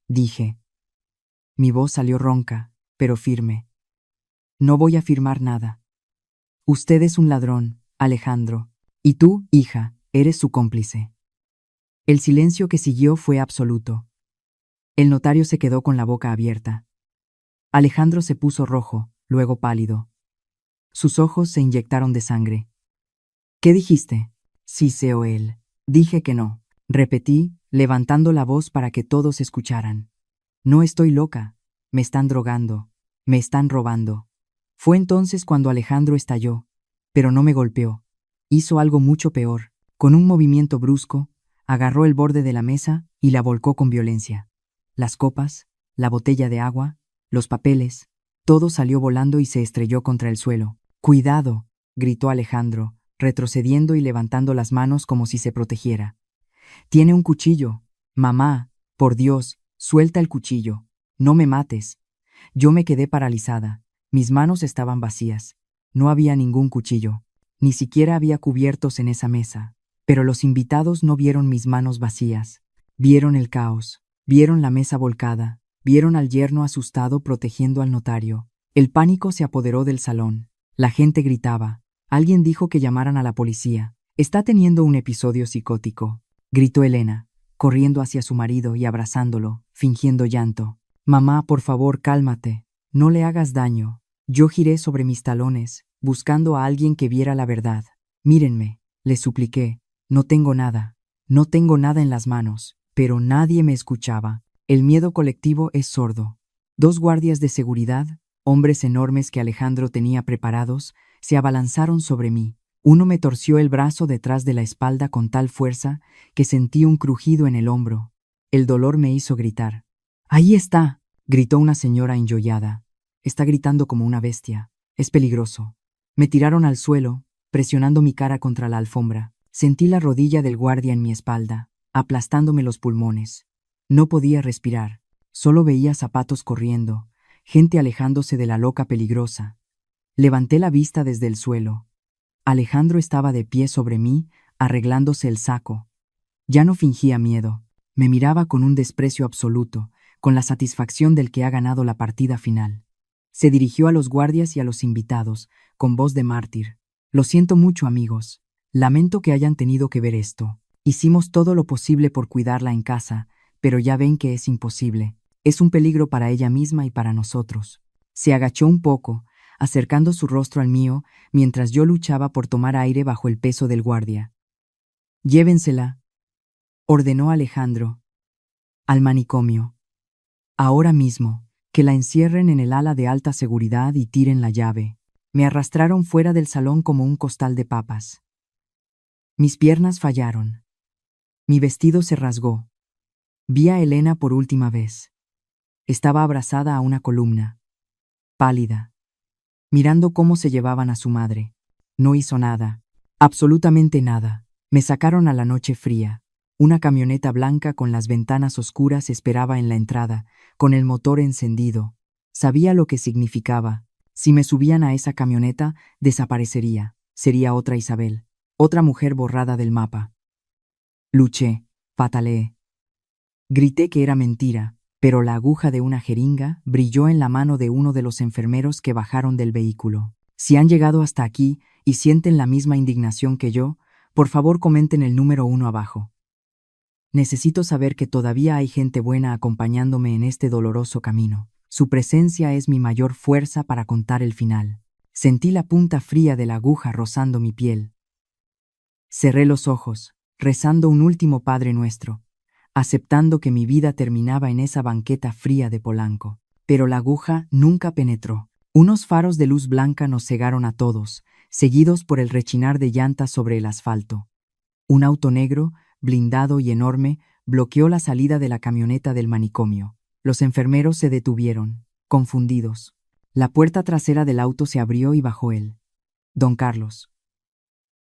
dije. Mi voz salió ronca, pero firme. No voy a firmar nada. Usted es un ladrón, Alejandro. Y tú, hija, eres su cómplice. El silencio que siguió fue absoluto. El notario se quedó con la boca abierta. Alejandro se puso rojo, luego pálido. Sus ojos se inyectaron de sangre. ¿Qué dijiste? Siseó él. Dije que no. Repetí, levantando la voz para que todos escucharan. No estoy loca. Me están drogando. Me están robando. Fue entonces cuando Alejandro estalló, pero no me golpeó. Hizo algo mucho peor. Con un movimiento brusco, agarró el borde de la mesa y la volcó con violencia. Las copas, la botella de agua, los papeles, todo salió volando y se estrelló contra el suelo. ¡Cuidado!, gritó Alejandro, retrocediendo y levantando las manos como si se protegiera. Tiene un cuchillo. Mamá, por Dios, suelta el cuchillo. No me mates. Yo me quedé paralizada. Mis manos estaban vacías. No había ningún cuchillo. Ni siquiera había cubiertos en esa mesa. Pero los invitados no vieron mis manos vacías. Vieron el caos. Vieron la mesa volcada. Vieron al yerno asustado protegiendo al notario. El pánico se apoderó del salón. La gente gritaba. Alguien dijo que llamaran a la policía. Está teniendo un episodio psicótico, gritó Elena, corriendo hacia su marido y abrazándolo, fingiendo llanto. Mamá, por favor, cálmate. No le hagas daño. Yo giré sobre mis talones, buscando a alguien que viera la verdad. Mírenme, le supliqué. No tengo nada. No tengo nada en las manos. Pero nadie me escuchaba. El miedo colectivo es sordo. 2 guardias de seguridad, hombres enormes que Alejandro tenía preparados, se abalanzaron sobre mí. Uno me torció el brazo detrás de la espalda con tal fuerza que sentí un crujido en el hombro. El dolor me hizo gritar. ¡Ahí está!, gritó una señora enjollada. Está gritando como una bestia. Es peligroso. Me tiraron al suelo, presionando mi cara contra la alfombra. Sentí la rodilla del guardia en mi espalda, aplastándome los pulmones. No podía respirar. Solo veía zapatos corriendo, gente alejándose de la loca peligrosa. Levanté la vista desde el suelo. Alejandro estaba de pie sobre mí, arreglándose el saco. Ya no fingía miedo. Me miraba con un desprecio absoluto, con la satisfacción del que ha ganado la partida final. Se dirigió a los guardias y a los invitados, con voz de mártir. Lo siento mucho, amigos. Lamento que hayan tenido que ver esto. Hicimos todo lo posible por cuidarla en casa, pero ya ven que es imposible. Es un peligro para ella misma y para nosotros. Se agachó un poco, acercando su rostro al mío, mientras yo luchaba por tomar aire bajo el peso del guardia. Llévensela, ordenó Alejandro. Al manicomio. Ahora mismo, que la encierren en el ala de alta seguridad y tiren la llave. Me arrastraron fuera del salón como un costal de papas. Mis piernas fallaron. Mi vestido se rasgó. Vi a Elena por última vez. Estaba abrazada a una columna, pálida, mirando cómo se llevaban a su madre. No hizo nada, absolutamente nada. Me sacaron a la noche fría. Una camioneta blanca con las ventanas oscuras esperaba en la entrada, con el motor encendido. Sabía lo que significaba. Si me subían a esa camioneta, desaparecería. Sería otra Isabel, otra mujer borrada del mapa. Luché, pataleé. Grité que era mentira, pero la aguja de una jeringa brilló en la mano de uno de los enfermeros que bajaron del vehículo. Si han llegado hasta aquí y sienten la misma indignación que yo, por favor comenten el número 1 abajo. Necesito saber que todavía hay gente buena acompañándome en este doloroso camino. Su presencia es mi mayor fuerza para contar el final. Sentí la punta fría de la aguja rozando mi piel. Cerré los ojos, rezando un último Padre Nuestro, aceptando que mi vida terminaba en esa banqueta fría de Polanco. Pero la aguja nunca penetró. Unos faros de luz blanca nos cegaron a todos, seguidos por el rechinar de llantas sobre el asfalto. Un auto negro, blindado y enorme, bloqueó la salida de la camioneta del manicomio. Los enfermeros se detuvieron, confundidos. La puerta trasera del auto se abrió y bajó él. Don Carlos.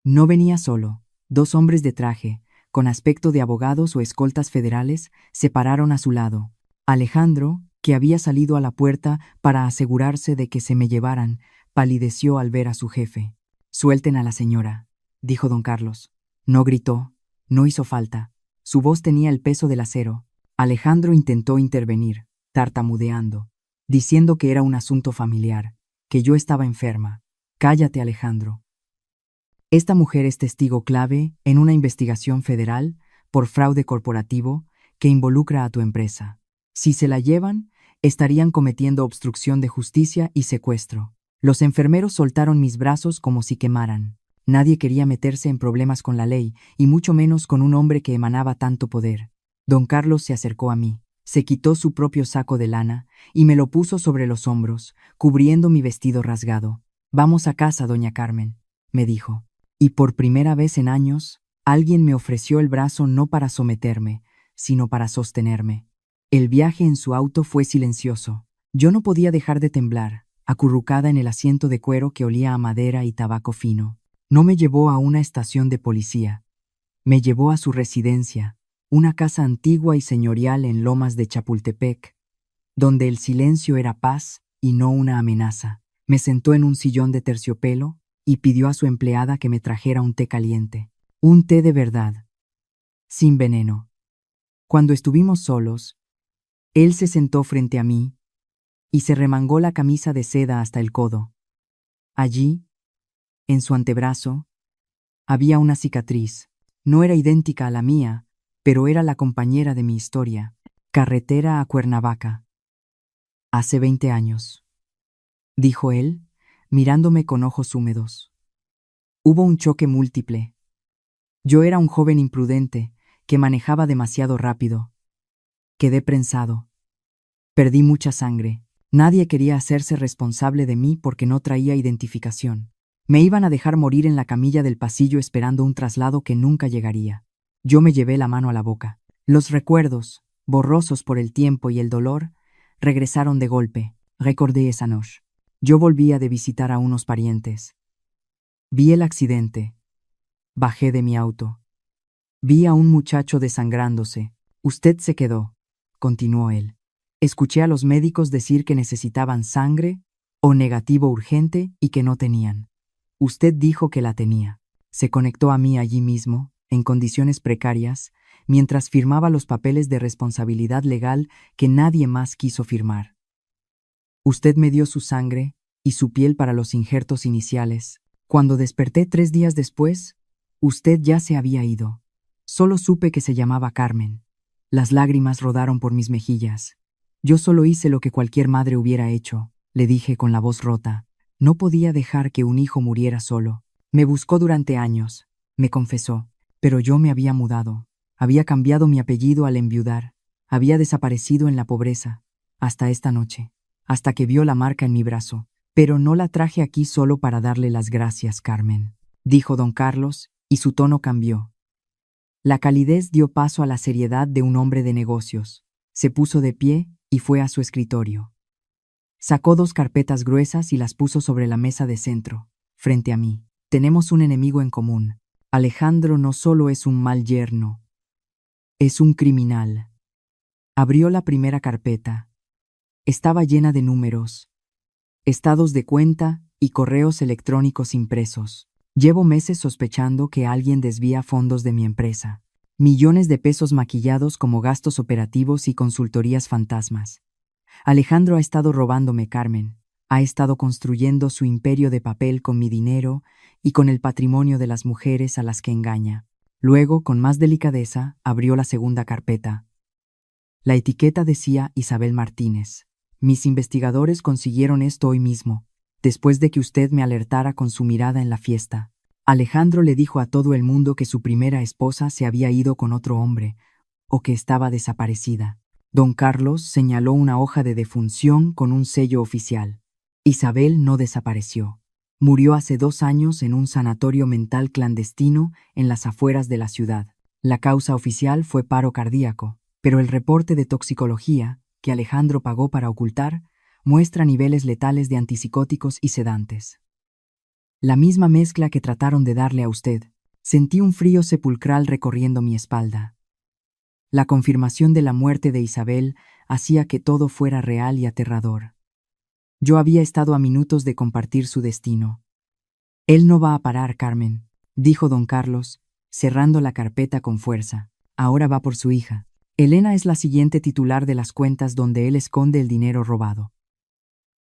No venía solo. 2 hombres de traje, con aspecto de abogados o escoltas federales, se pararon a su lado. Alejandro, que había salido a la puerta para asegurarse de que se me llevaran, palideció al ver a su jefe. «Suelten a la señora», dijo don Carlos. No gritó, no hizo falta. Su voz tenía el peso del acero. Alejandro intentó intervenir, tartamudeando, diciendo que era un asunto familiar, que yo estaba enferma. «Cállate, Alejandro. Esta mujer es testigo clave en una investigación federal por fraude corporativo que involucra a tu empresa. Si se la llevan, estarían cometiendo obstrucción de justicia y secuestro». Los enfermeros soltaron mis brazos como si quemaran. Nadie quería meterse en problemas con la ley, y mucho menos con un hombre que emanaba tanto poder. Don Carlos se acercó a mí, se quitó su propio saco de lana y me lo puso sobre los hombros, cubriendo mi vestido rasgado. «Vamos a casa, doña Carmen», me dijo. Y por primera vez en años, alguien me ofreció el brazo no para someterme, sino para sostenerme. El viaje en su auto fue silencioso. Yo no podía dejar de temblar, acurrucada en el asiento de cuero que olía a madera y tabaco fino. No me llevó a una estación de policía. Me llevó a su residencia, una casa antigua y señorial en Lomas de Chapultepec, donde el silencio era paz y no una amenaza. Me sentó en un sillón de terciopelo y pidió a su empleada que me trajera un té caliente. Un té de verdad, sin veneno. Cuando estuvimos solos, él se sentó frente a mí y se remangó la camisa de seda hasta el codo. Allí, en su antebrazo, había una cicatriz. No era idéntica a la mía, pero era la compañera de mi historia. Carretera a Cuernavaca. «Hace 20 años», dijo él, mirándome con ojos húmedos. Hubo un choque múltiple. Yo era un joven imprudente que manejaba demasiado rápido. Quedé prensado. Perdí mucha sangre. Nadie quería hacerse responsable de mí porque no traía identificación. Me iban a dejar morir en la camilla del pasillo esperando un traslado que nunca llegaría. Yo me llevé la mano a la boca. Los recuerdos, borrosos por el tiempo y el dolor, regresaron de golpe. Recordé esa noche. Yo volvía de visitar a unos parientes. Vi el accidente. Bajé de mi auto. Vi a un muchacho desangrándose. «Usted se quedó», continuó él. «Escuché a los médicos decir que necesitaban sangre o negativo urgente y que no tenían. Usted dijo que la tenía. Se conectó a mí allí mismo, en condiciones precarias, mientras firmaba los papeles de responsabilidad legal que nadie más quiso firmar. Usted me dio su sangre y su piel para los injertos iniciales. Cuando desperté 3 días después, usted ya se había ido. Solo supe que se llamaba Carmen. Las lágrimas rodaron por mis mejillas. Yo solo hice lo que cualquier madre hubiera hecho», le dije con la voz rota. No podía dejar que un hijo muriera solo. Me buscó durante años, me confesó, pero yo me había mudado. Había cambiado mi apellido al enviudar. Había desaparecido en la pobreza. Hasta esta noche. Hasta que vio la marca en mi brazo. «Pero no la traje aquí solo para darle las gracias, Carmen», dijo don Carlos, y su tono cambió. La calidez dio paso a la seriedad de un hombre de negocios. Se puso de pie y fue a su escritorio. Sacó 2 carpetas gruesas y las puso sobre la mesa de centro, frente a mí. «Tenemos un enemigo en común. Alejandro no solo es un mal yerno, es un criminal». Abrió la primera carpeta. Estaba llena de números, estados de cuenta y correos electrónicos impresos. Llevo meses sospechando que alguien desvía fondos de mi empresa. Millones de pesos maquillados como gastos operativos y consultorías fantasmas. Alejandro ha estado robándome, Carmen. Ha estado construyendo su imperio de papel con mi dinero y con el patrimonio de las mujeres a las que engaña. Luego, con más delicadeza, abrió la segunda carpeta. La etiqueta decía Isabel Martínez. Mis investigadores consiguieron esto hoy mismo, después de que usted me alertara con su mirada en la fiesta. Alejandro le dijo a todo el mundo que su primera esposa se había ido con otro hombre, o que estaba desaparecida. Don Carlos señaló una hoja de defunción con un sello oficial. Isabel no desapareció. Murió hace 2 años en un sanatorio mental clandestino en las afueras de la ciudad. La causa oficial fue paro cardíaco, pero el reporte de toxicología, que Alejandro pagó para ocultar, muestra niveles letales de antipsicóticos y sedantes. La misma mezcla que trataron de darle a usted. Sentí un frío sepulcral recorriendo mi espalda. La confirmación de la muerte de Isabel hacía que todo fuera real y aterrador. Yo había estado a minutos de compartir su destino. Él no va a parar, Carmen, dijo don Carlos, cerrando la carpeta con fuerza. Ahora va por su hija. Elena es la siguiente titular de las cuentas donde él esconde el dinero robado.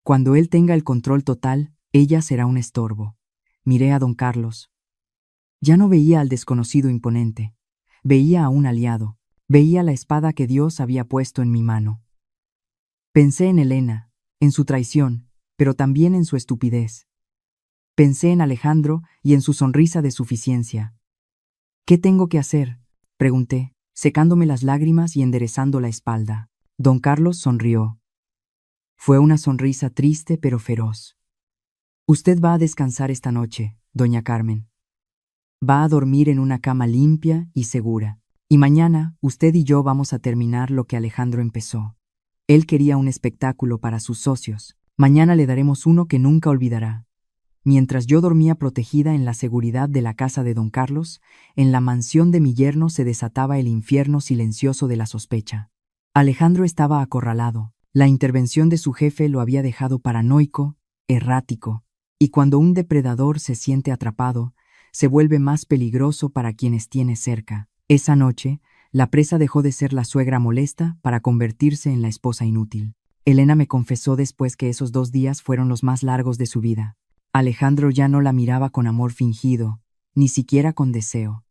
Cuando él tenga el control total, ella será un estorbo. Miré a don Carlos. Ya no veía al desconocido imponente. Veía a un aliado. Veía la espada que Dios había puesto en mi mano. Pensé en Elena, en su traición, pero también en su estupidez. Pensé en Alejandro y en su sonrisa de suficiencia. ¿Qué tengo que hacer?, pregunté, secándome las lágrimas y enderezando la espalda. Don Carlos sonrió. Fue una sonrisa triste pero feroz. Usted va a descansar esta noche, doña Carmen. Va a dormir en una cama limpia y segura. Y mañana usted y yo vamos a terminar lo que Alejandro empezó. Él quería un espectáculo para sus socios. Mañana le daremos uno que nunca olvidará. Mientras yo dormía protegida en la seguridad de la casa de don Carlos, en la mansión de mi yerno se desataba el infierno silencioso de la sospecha. Alejandro estaba acorralado. La intervención de su jefe lo había dejado paranoico, errático, y cuando un depredador se siente atrapado, se vuelve más peligroso para quienes tiene cerca. Esa noche, la presa dejó de ser la suegra molesta para convertirse en la esposa inútil. Elena me confesó después que esos 2 días fueron los más largos de su vida. Alejandro ya no la miraba con amor fingido, ni siquiera con deseo.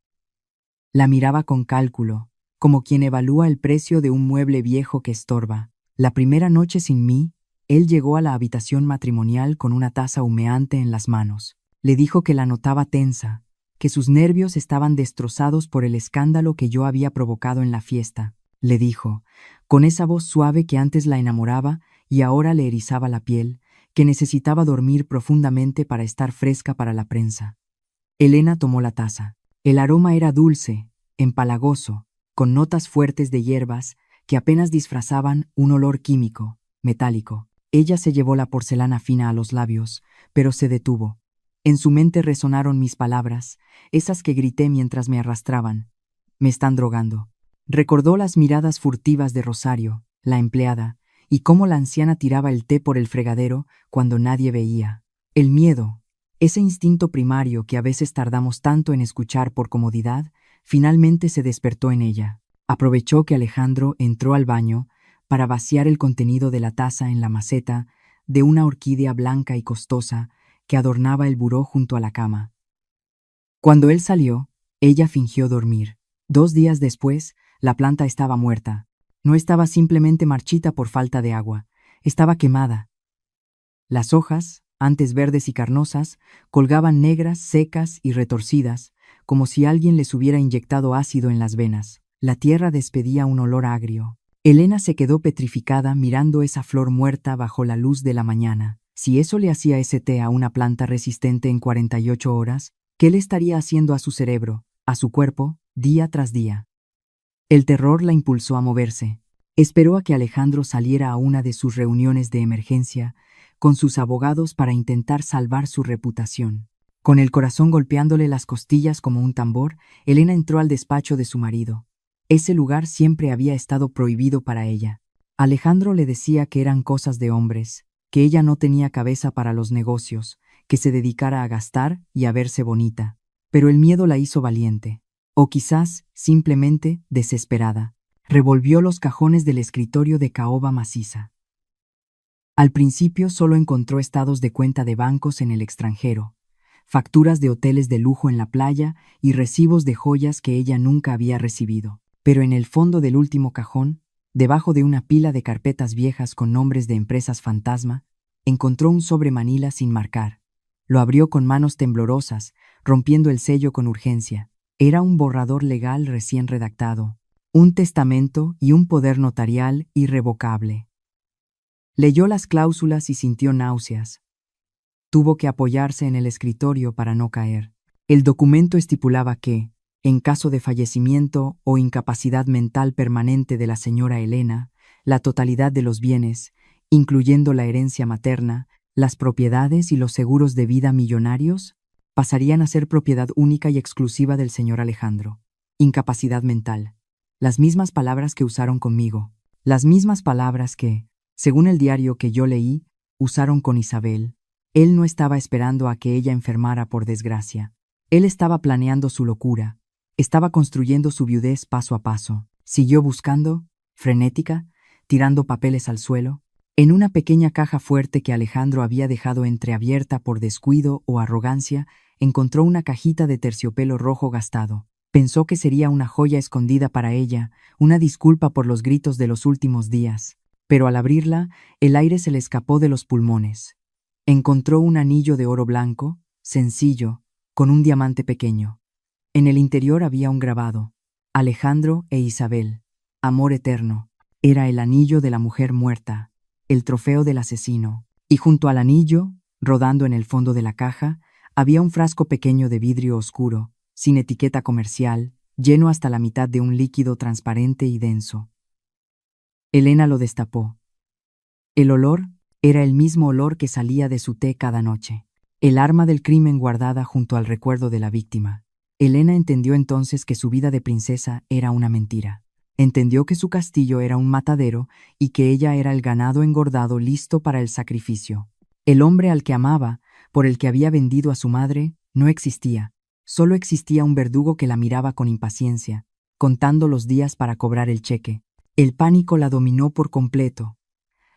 La miraba con cálculo, como quien evalúa el precio de un mueble viejo que estorba. La primera noche sin mí, él llegó a la habitación matrimonial con una taza humeante en las manos. Le dijo que la notaba tensa, que sus nervios estaban destrozados por el escándalo que yo había provocado en la fiesta. Le dijo, con esa voz suave que antes la enamoraba y ahora le erizaba la piel, que necesitaba dormir profundamente para estar fresca para la prensa. Elena tomó la taza. El aroma era dulce, empalagoso, con notas fuertes de hierbas que apenas disfrazaban un olor químico, metálico. Ella se llevó la porcelana fina a los labios, pero se detuvo. En su mente resonaron mis palabras, esas que grité mientras me arrastraban. Me están drogando. Recordó las miradas furtivas de Rosario, la empleada, y cómo la anciana tiraba el té por el fregadero cuando nadie veía. El miedo, ese instinto primario que a veces tardamos tanto en escuchar por comodidad, finalmente se despertó en ella. Aprovechó que Alejandro entró al baño para vaciar el contenido de la taza en la maceta de una orquídea blanca y costosa que adornaba el buró junto a la cama. Cuando él salió, ella fingió dormir. 2 días después, la planta estaba muerta. No estaba simplemente marchita por falta de agua, estaba quemada. Las hojas, antes verdes y carnosas, colgaban negras, secas y retorcidas, como si alguien les hubiera inyectado ácido en las venas. La tierra despedía un olor agrio. Elena se quedó petrificada mirando esa flor muerta bajo la luz de la mañana. Si eso le hacía ese té a una planta resistente en 48 horas, ¿qué le estaría haciendo a su cerebro, a su cuerpo, día tras día? El terror la impulsó a moverse. Esperó a que Alejandro saliera a una de sus reuniones de emergencia con sus abogados para intentar salvar su reputación. Con el corazón golpeándole las costillas como un tambor, Elena entró al despacho de su marido. Ese lugar siempre había estado prohibido para ella. Alejandro le decía que eran cosas de hombres, que ella no tenía cabeza para los negocios, que se dedicara a gastar y a verse bonita. Pero el miedo la hizo valiente. O quizás, simplemente, desesperada. Revolvió los cajones del escritorio de caoba maciza. Al principio solo encontró estados de cuenta de bancos en el extranjero, facturas de hoteles de lujo en la playa y recibos de joyas que ella nunca había recibido. Pero en el fondo del último cajón, debajo de una pila de carpetas viejas con nombres de empresas fantasma, encontró un sobre manila sin marcar. Lo abrió con manos temblorosas, rompiendo el sello con urgencia. Era un borrador legal recién redactado, un testamento y un poder notarial irrevocable. Leyó las cláusulas y sintió náuseas. Tuvo que apoyarse en el escritorio para no caer. El documento estipulaba que, en caso de fallecimiento o incapacidad mental permanente de la señora Elena, la totalidad de los bienes, incluyendo la herencia materna, las propiedades y los seguros de vida millonarios, pasarían a ser propiedad única y exclusiva del señor Alejandro. Incapacidad mental. Las mismas palabras que usaron conmigo. Las mismas palabras que, según el diario que yo leí, usaron con Isabel. Él no estaba esperando a que ella enfermara por desgracia. Él estaba planeando su locura. Estaba construyendo su viudez paso a paso. Siguió buscando, frenética, tirando papeles al suelo. En una pequeña caja fuerte que Alejandro había dejado entreabierta por descuido o arrogancia, encontró una cajita de terciopelo rojo gastado. Pensó que sería una joya escondida para ella, una disculpa por los gritos de los últimos días. Pero al abrirla, el aire se le escapó de los pulmones. Encontró un anillo de oro blanco, sencillo, con un diamante pequeño. En el interior había un grabado: Alejandro e Isabel, amor eterno. Era el anillo de la mujer muerta, el trofeo del asesino. Y junto al anillo, rodando en el fondo de la caja, había un frasco pequeño de vidrio oscuro, sin etiqueta comercial, lleno hasta la mitad de un líquido transparente y denso. Elena lo destapó. El olor era el mismo olor que salía de su té cada noche. El arma del crimen guardada junto al recuerdo de la víctima. Elena entendió entonces que su vida de princesa era una mentira. Entendió que su castillo era un matadero y que ella era el ganado engordado listo para el sacrificio. El hombre al que amaba, por el que había vendido a su madre, no existía. Solo existía un verdugo que la miraba con impaciencia, contando los días para cobrar el cheque. El pánico la dominó por completo.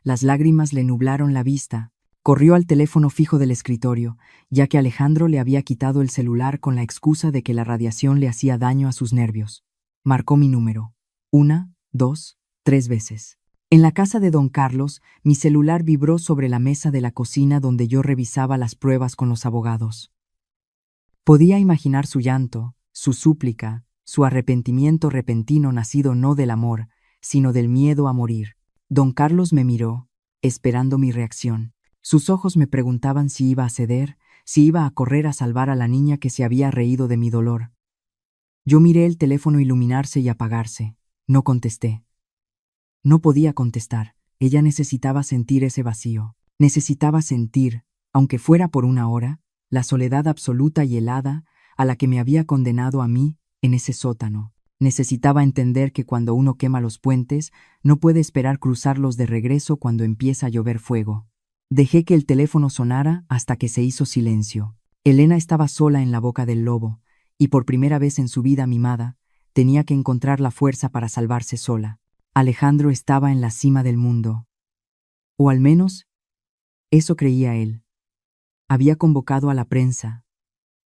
Las lágrimas le nublaron la vista. Corrió al teléfono fijo del escritorio, ya que Alejandro le había quitado el celular con la excusa de que la radiación le hacía daño a sus nervios. Marcó mi número. 1, 2, 3 veces. En la casa de don Carlos, mi celular vibró sobre la mesa de la cocina donde yo revisaba las pruebas con los abogados. Podía imaginar su llanto, su súplica, su arrepentimiento repentino nacido no del amor, sino del miedo a morir. Don Carlos me miró, esperando mi reacción. Sus ojos me preguntaban si iba a ceder, si iba a correr a salvar a la niña que se había reído de mi dolor. Yo miré el teléfono iluminarse y apagarse. No contesté. No podía contestar. Ella necesitaba sentir ese vacío. Necesitaba sentir, aunque fuera por una hora, la soledad absoluta y helada a la que me había condenado a mí en ese sótano. Necesitaba entender que cuando uno quema los puentes, no puede esperar cruzarlos de regreso cuando empieza a llover fuego. Dejé que el teléfono sonara hasta que se hizo silencio. Elena estaba sola en la boca del lobo, y por primera vez en su vida mimada, tenía que encontrar la fuerza para salvarse sola. Alejandro estaba en la cima del mundo. O al menos, eso creía él. Había convocado a la prensa,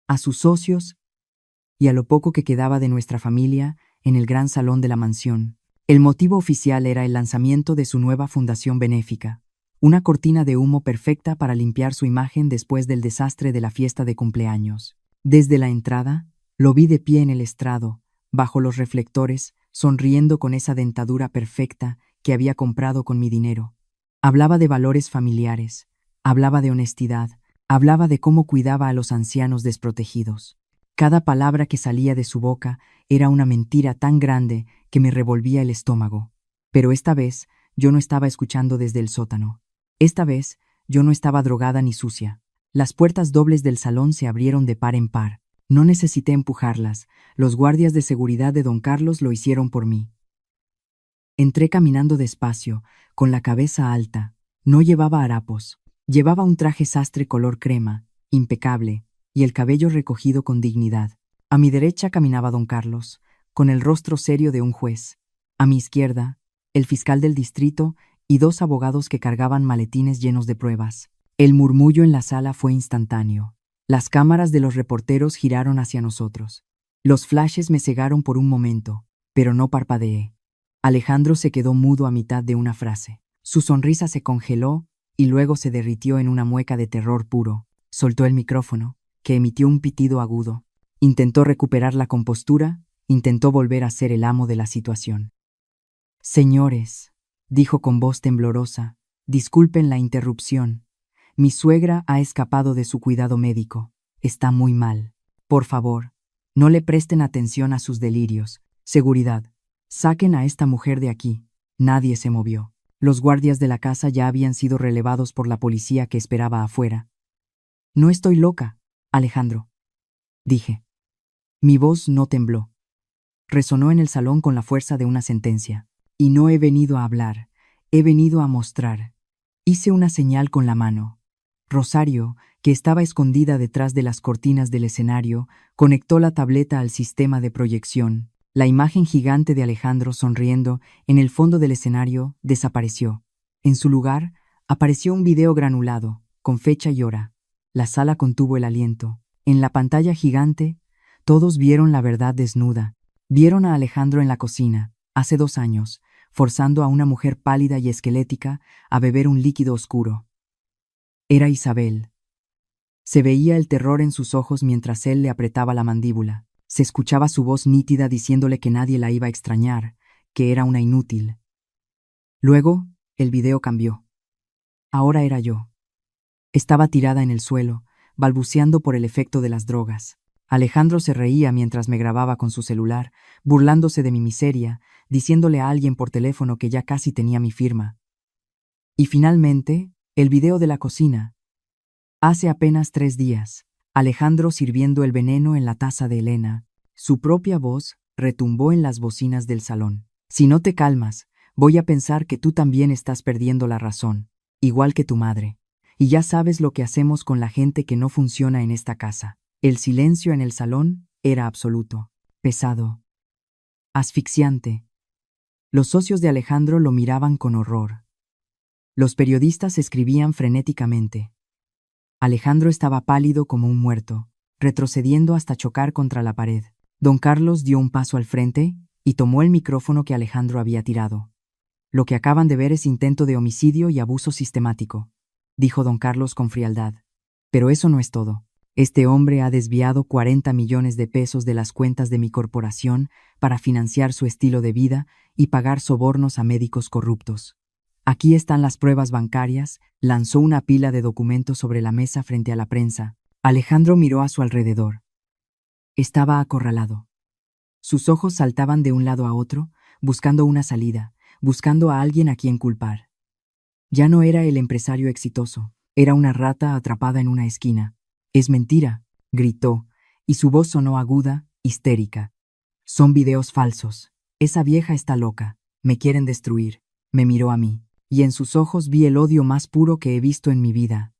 a sus socios y a lo poco que quedaba de nuestra familia en el gran salón de la mansión. El motivo oficial era el lanzamiento de su nueva fundación benéfica, una cortina de humo perfecta para limpiar su imagen después del desastre de la fiesta de cumpleaños. Desde la entrada, lo vi de pie en el estrado, bajo los reflectores, sonriendo con esa dentadura perfecta que había comprado con mi dinero. Hablaba de valores familiares, hablaba de honestidad, hablaba de cómo cuidaba a los ancianos desprotegidos. Cada palabra que salía de su boca era una mentira tan grande que me revolvía el estómago. Pero esta vez yo no estaba escuchando desde el sótano. Esta vez yo no estaba drogada ni sucia. Las puertas dobles del salón se abrieron de par en par. No necesité empujarlas. Los guardias de seguridad de don Carlos lo hicieron por mí. Entré caminando despacio, con la cabeza alta. No llevaba harapos. Llevaba un traje sastre color crema, impecable, y el cabello recogido con dignidad. A mi derecha caminaba don Carlos, con el rostro serio de un juez. A mi izquierda, el fiscal del distrito y 2 abogados que cargaban maletines llenos de pruebas. El murmullo en la sala fue instantáneo. Las cámaras de los reporteros giraron hacia nosotros. Los flashes me cegaron por un momento, pero no parpadeé. Alejandro se quedó mudo a mitad de una frase. Su sonrisa se congeló y luego se derritió en una mueca de terror puro. Soltó el micrófono, que emitió un pitido agudo. Intentó recuperar la compostura, intentó volver a ser el amo de la situación. «Señores», dijo con voz temblorosa, «disculpen la interrupción. Mi suegra ha escapado de su cuidado médico. Está muy mal. Por favor, no le presten atención a sus delirios. Seguridad. Saquen a esta mujer de aquí. Nadie se movió. Los guardias de la casa ya habían sido relevados por la policía que esperaba afuera. No estoy loca, Alejandro, dije. Mi voz no tembló. Resonó en el salón con la fuerza de una sentencia. Y no he venido a hablar, he venido a mostrar. Hice una señal con la mano. Rosario, que estaba escondida detrás de las cortinas del escenario, conectó la tableta al sistema de proyección. La imagen gigante de Alejandro sonriendo en el fondo del escenario desapareció. En su lugar, apareció un video granulado, con fecha y hora. La sala contuvo el aliento. En la pantalla gigante, todos vieron la verdad desnuda. Vieron a Alejandro en la cocina, hace 2 años, forzando a una mujer pálida y esquelética a beber un líquido oscuro. Era Isabel. Se veía el terror en sus ojos mientras él le apretaba la mandíbula. Se escuchaba su voz nítida diciéndole que nadie la iba a extrañar, que era una inútil. Luego, el video cambió. Ahora era yo. Estaba tirada en el suelo, balbuceando por el efecto de las drogas. Alejandro se reía mientras me grababa con su celular, burlándose de mi miseria, diciéndole a alguien por teléfono que ya casi tenía mi firma. Y finalmente, el video de la cocina. Hace apenas 3 días, Alejandro sirviendo el veneno en la taza de Elena. Su propia voz retumbó en las bocinas del salón. Si no te calmas, voy a pensar que tú también estás perdiendo la razón, igual que tu madre. Y ya sabes lo que hacemos con la gente que no funciona en esta casa. El silencio en el salón era absoluto, pesado, asfixiante. Los socios de Alejandro lo miraban con horror. Los periodistas escribían frenéticamente. Alejandro estaba pálido como un muerto, retrocediendo hasta chocar contra la pared. Don Carlos dio un paso al frente y tomó el micrófono que Alejandro había tirado. Lo que acaban de ver es intento de homicidio y abuso sistemático, dijo don Carlos con frialdad. Pero eso no es todo. Este hombre ha desviado 40 millones de pesos de las cuentas de mi corporación para financiar su estilo de vida y pagar sobornos a médicos corruptos. Aquí están las pruebas bancarias. Lanzó una pila de documentos sobre la mesa frente a la prensa. Alejandro miró a su alrededor. Estaba acorralado. Sus ojos saltaban de un lado a otro, buscando una salida, buscando a alguien a quien culpar. Ya no era el empresario exitoso, era una rata atrapada en una esquina. «Es mentira», gritó, y su voz sonó aguda, histérica. «Son videos falsos. Esa vieja está loca. Me quieren destruir». Me miró a mí, y en sus ojos vi el odio más puro que he visto en mi vida.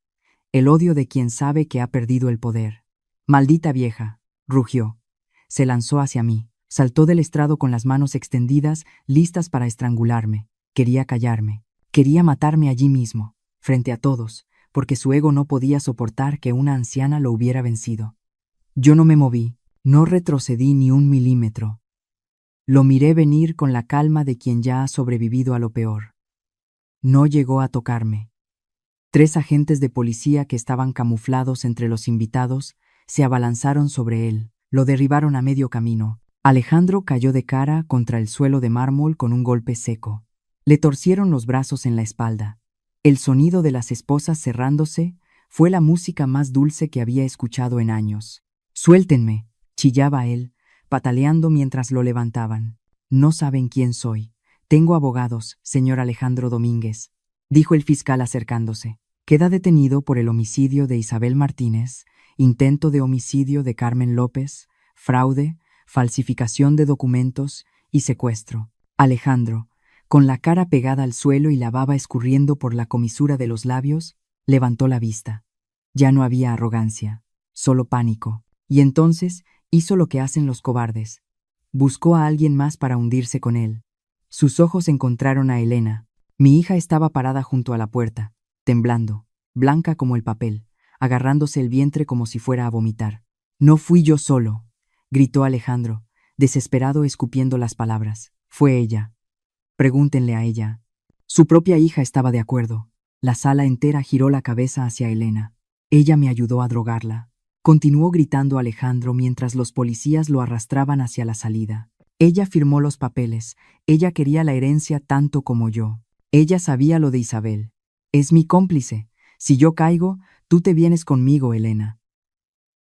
El odio de quien sabe que ha perdido el poder. «Maldita vieja», rugió. Se lanzó hacia mí, saltó del estrado con las manos extendidas, listas para estrangularme. Quería callarme. Quería matarme allí mismo, frente a todos, porque su ego no podía soportar que una anciana lo hubiera vencido. Yo no me moví, no retrocedí ni 1 milímetro. Lo miré venir con la calma de quien ya ha sobrevivido a lo peor. No llegó a tocarme. 3 agentes de policía que estaban camuflados entre los invitados se abalanzaron sobre él, lo derribaron a medio camino. Alejandro cayó de cara contra el suelo de mármol con un golpe seco. Le torcieron los brazos en la espalda. El sonido de las esposas cerrándose fue la música más dulce que había escuchado en años. «Suéltenme», chillaba él, pataleando mientras lo levantaban. «No saben quién soy. Tengo abogados, señor Alejandro Domínguez», dijo el fiscal acercándose. «Queda detenido por el homicidio de Isabel Martínez, intento de homicidio de Carmen López, fraude, falsificación de documentos y secuestro». Alejandro, con la cara pegada al suelo y la baba escurriendo por la comisura de los labios, levantó la vista. Ya no había arrogancia, solo pánico. Y entonces hizo lo que hacen los cobardes. Buscó a alguien más para hundirse con él. Sus ojos encontraron a Elena. Mi hija estaba parada junto a la puerta, temblando, blanca como el papel, agarrándose el vientre como si fuera a vomitar. «No fui yo solo», gritó Alejandro, desesperado escupiendo las palabras. «Fue ella. Pregúntenle a ella». Su propia hija estaba de acuerdo. La sala entera giró la cabeza hacia Elena. «Ella me ayudó a drogarla», continuó gritando Alejandro mientras los policías lo arrastraban hacia la salida. «Ella firmó los papeles. Ella quería la herencia tanto como yo. Ella sabía lo de Isabel. Es mi cómplice. Si yo caigo, tú te vienes conmigo, Elena.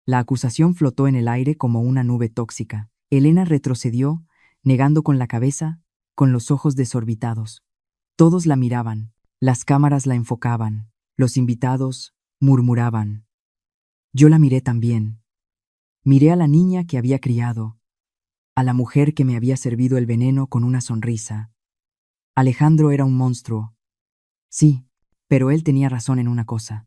La acusación flotó en el aire como una nube tóxica. Elena retrocedió, negando con la cabeza, con los ojos desorbitados. Todos la miraban, las cámaras la enfocaban, los invitados murmuraban. Yo la miré también. Miré a la niña que había criado, a la mujer que me había servido el veneno con una sonrisa. Alejandro era un monstruo. Sí, pero él tenía razón en una cosa.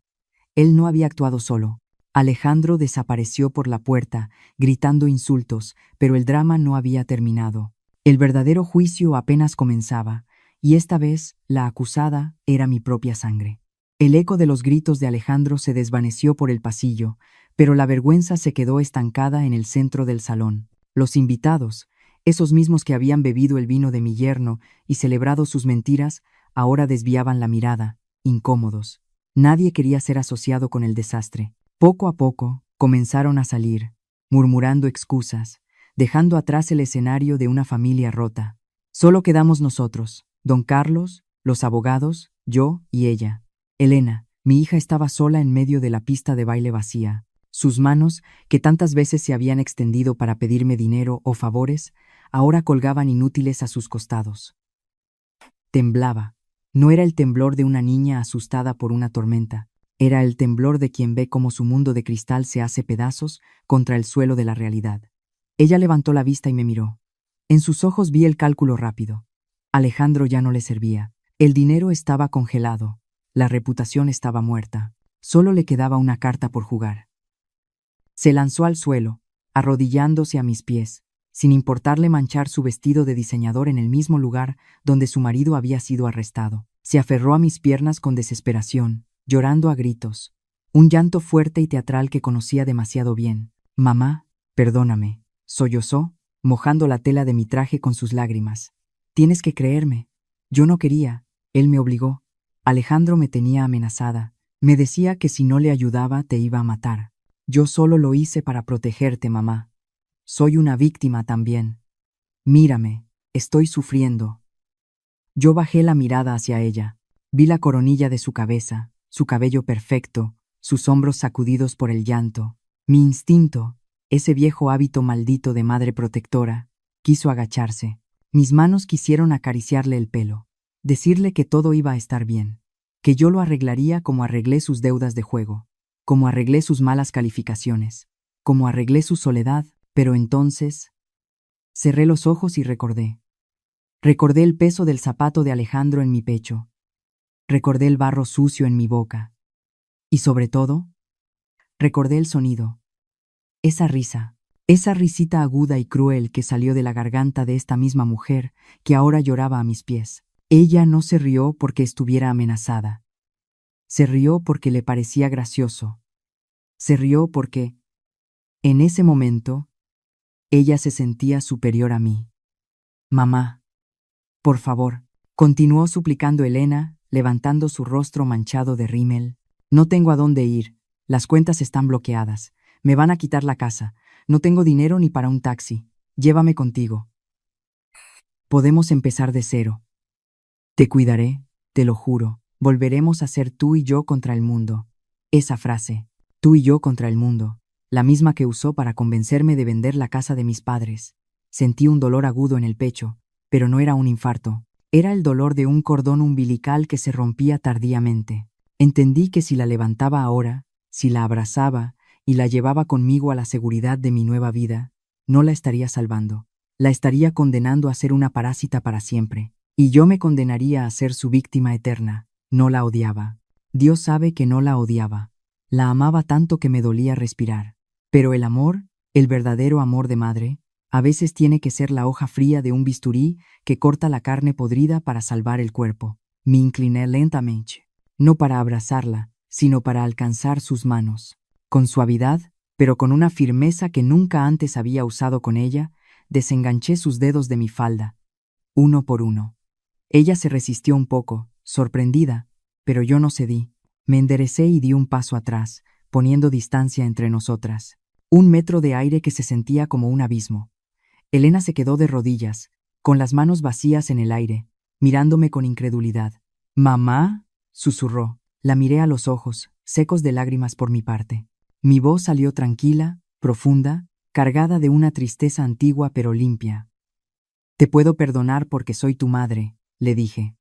Él no había actuado solo. Alejandro desapareció por la puerta, gritando insultos, pero el drama no había terminado. El verdadero juicio apenas comenzaba, y esta vez la acusada era mi propia sangre. El eco de los gritos de Alejandro se desvaneció por el pasillo, pero la vergüenza se quedó estancada en el centro del salón. Los invitados, esos mismos que habían bebido el vino de mi yerno y celebrado sus mentiras, ahora desviaban la mirada, incómodos. Nadie quería ser asociado con el desastre. Poco a poco, comenzaron a salir, murmurando excusas, dejando atrás el escenario de una familia rota. Solo quedamos nosotros, don Carlos, los abogados, yo y ella. Elena, mi hija, estaba sola en medio de la pista de baile vacía. Sus manos, que tantas veces se habían extendido para pedirme dinero o favores, ahora colgaban inútiles a sus costados. Temblaba. No era el temblor de una niña asustada por una tormenta. Era el temblor de quien ve cómo su mundo de cristal se hace pedazos contra el suelo de la realidad. Ella levantó la vista y me miró. En sus ojos vi el cálculo rápido. Alejandro ya no le servía. El dinero estaba congelado. La reputación estaba muerta. Solo le quedaba una carta por jugar. Se lanzó al suelo, arrodillándose a mis pies, sin importarle manchar su vestido de diseñador en el mismo lugar donde su marido había sido arrestado. Se aferró a mis piernas con desesperación, llorando a gritos. Un llanto fuerte y teatral que conocía demasiado bien. «Mamá, perdóname», sollozó, mojando la tela de mi traje con sus lágrimas. «Tienes que creerme. Yo no quería. Él me obligó. Alejandro me tenía amenazada. Me decía que si no le ayudaba te iba a matar. Yo solo lo hice para protegerte, mamá. Soy una víctima también. Mírame, estoy sufriendo». Yo bajé la mirada hacia ella. Vi la coronilla de su cabeza, su cabello perfecto, sus hombros sacudidos por el llanto. Mi instinto, ese viejo hábito maldito de madre protectora, quiso agacharse. Mis manos quisieron acariciarle el pelo, decirle que todo iba a estar bien, que yo lo arreglaría como arreglé sus deudas de juego, como arreglé sus malas calificaciones, como arreglé su soledad, pero entonces… Cerré los ojos y recordé. Recordé el peso del zapato de Alejandro en mi pecho. Recordé el barro sucio en mi boca. Y sobre todo, recordé el sonido. Esa risa, esa risita aguda y cruel que salió de la garganta de esta misma mujer que ahora lloraba a mis pies. Ella no se rió porque estuviera amenazada. Se rió porque le parecía gracioso. Se rió porque, en ese momento, ella se sentía superior a mí. «Mamá, por favor», continuó suplicando Elena, levantando su rostro manchado de rímel. «No tengo a dónde ir. Las cuentas están bloqueadas. Me van a quitar la casa. No tengo dinero ni para un taxi. Llévame contigo. Podemos empezar de cero. Te cuidaré, te lo juro. Volveremos a ser tú y yo contra el mundo». Esa frase, tú y yo contra el mundo, la misma que usó para convencerme de vender la casa de mis padres. Sentí un dolor agudo en el pecho, pero no era un infarto. Era el dolor de un cordón umbilical que se rompía tardíamente. Entendí que si la levantaba ahora, si la abrazaba y la llevaba conmigo a la seguridad de mi nueva vida, no la estaría salvando. La estaría condenando a ser una parásita para siempre. Y yo me condenaría a ser su víctima eterna. No la odiaba. Dios sabe que no la odiaba. La amaba tanto que me dolía respirar. Pero el amor, el verdadero amor de madre, a veces tiene que ser la hoja fría de un bisturí que corta la carne podrida para salvar el cuerpo. Me incliné lentamente, no para abrazarla, sino para alcanzar sus manos. Con suavidad, pero con una firmeza que nunca antes había usado con ella, desenganché sus dedos de mi falda, uno por uno. Ella se resistió un poco, sorprendida, pero yo no cedí. Me enderecé y di un paso atrás, poniendo distancia entre nosotras. 1 metro de aire que se sentía como un abismo. Elena se quedó de rodillas, con las manos vacías en el aire, mirándome con incredulidad. «Mamá», susurró. La miré a los ojos, secos de lágrimas por mi parte. Mi voz salió tranquila, profunda, cargada de una tristeza antigua pero limpia. Te puedo perdonar porque soy tu madre, le dije.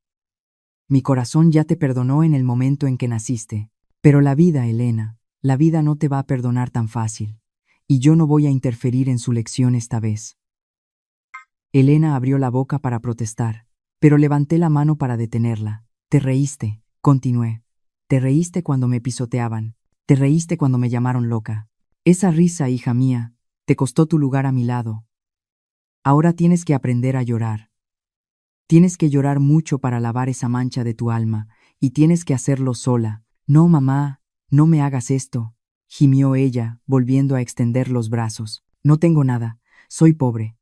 Mi corazón ya te perdonó en el momento en que naciste. Pero la vida, Elena, la vida no te va a perdonar tan fácil. Y yo no voy a interferir en su lección esta vez. Elena abrió la boca para protestar, pero levanté la mano para detenerla. Te reíste, continué. Te reíste cuando me pisoteaban. Te reíste cuando me llamaron loca. Esa risa, hija mía, te costó tu lugar a mi lado. Ahora tienes que aprender a llorar. Tienes que llorar mucho para lavar esa mancha de tu alma, y tienes que hacerlo sola. No, mamá, no me hagas esto, gimió ella, volviendo a extender los brazos. No tengo nada, soy pobre.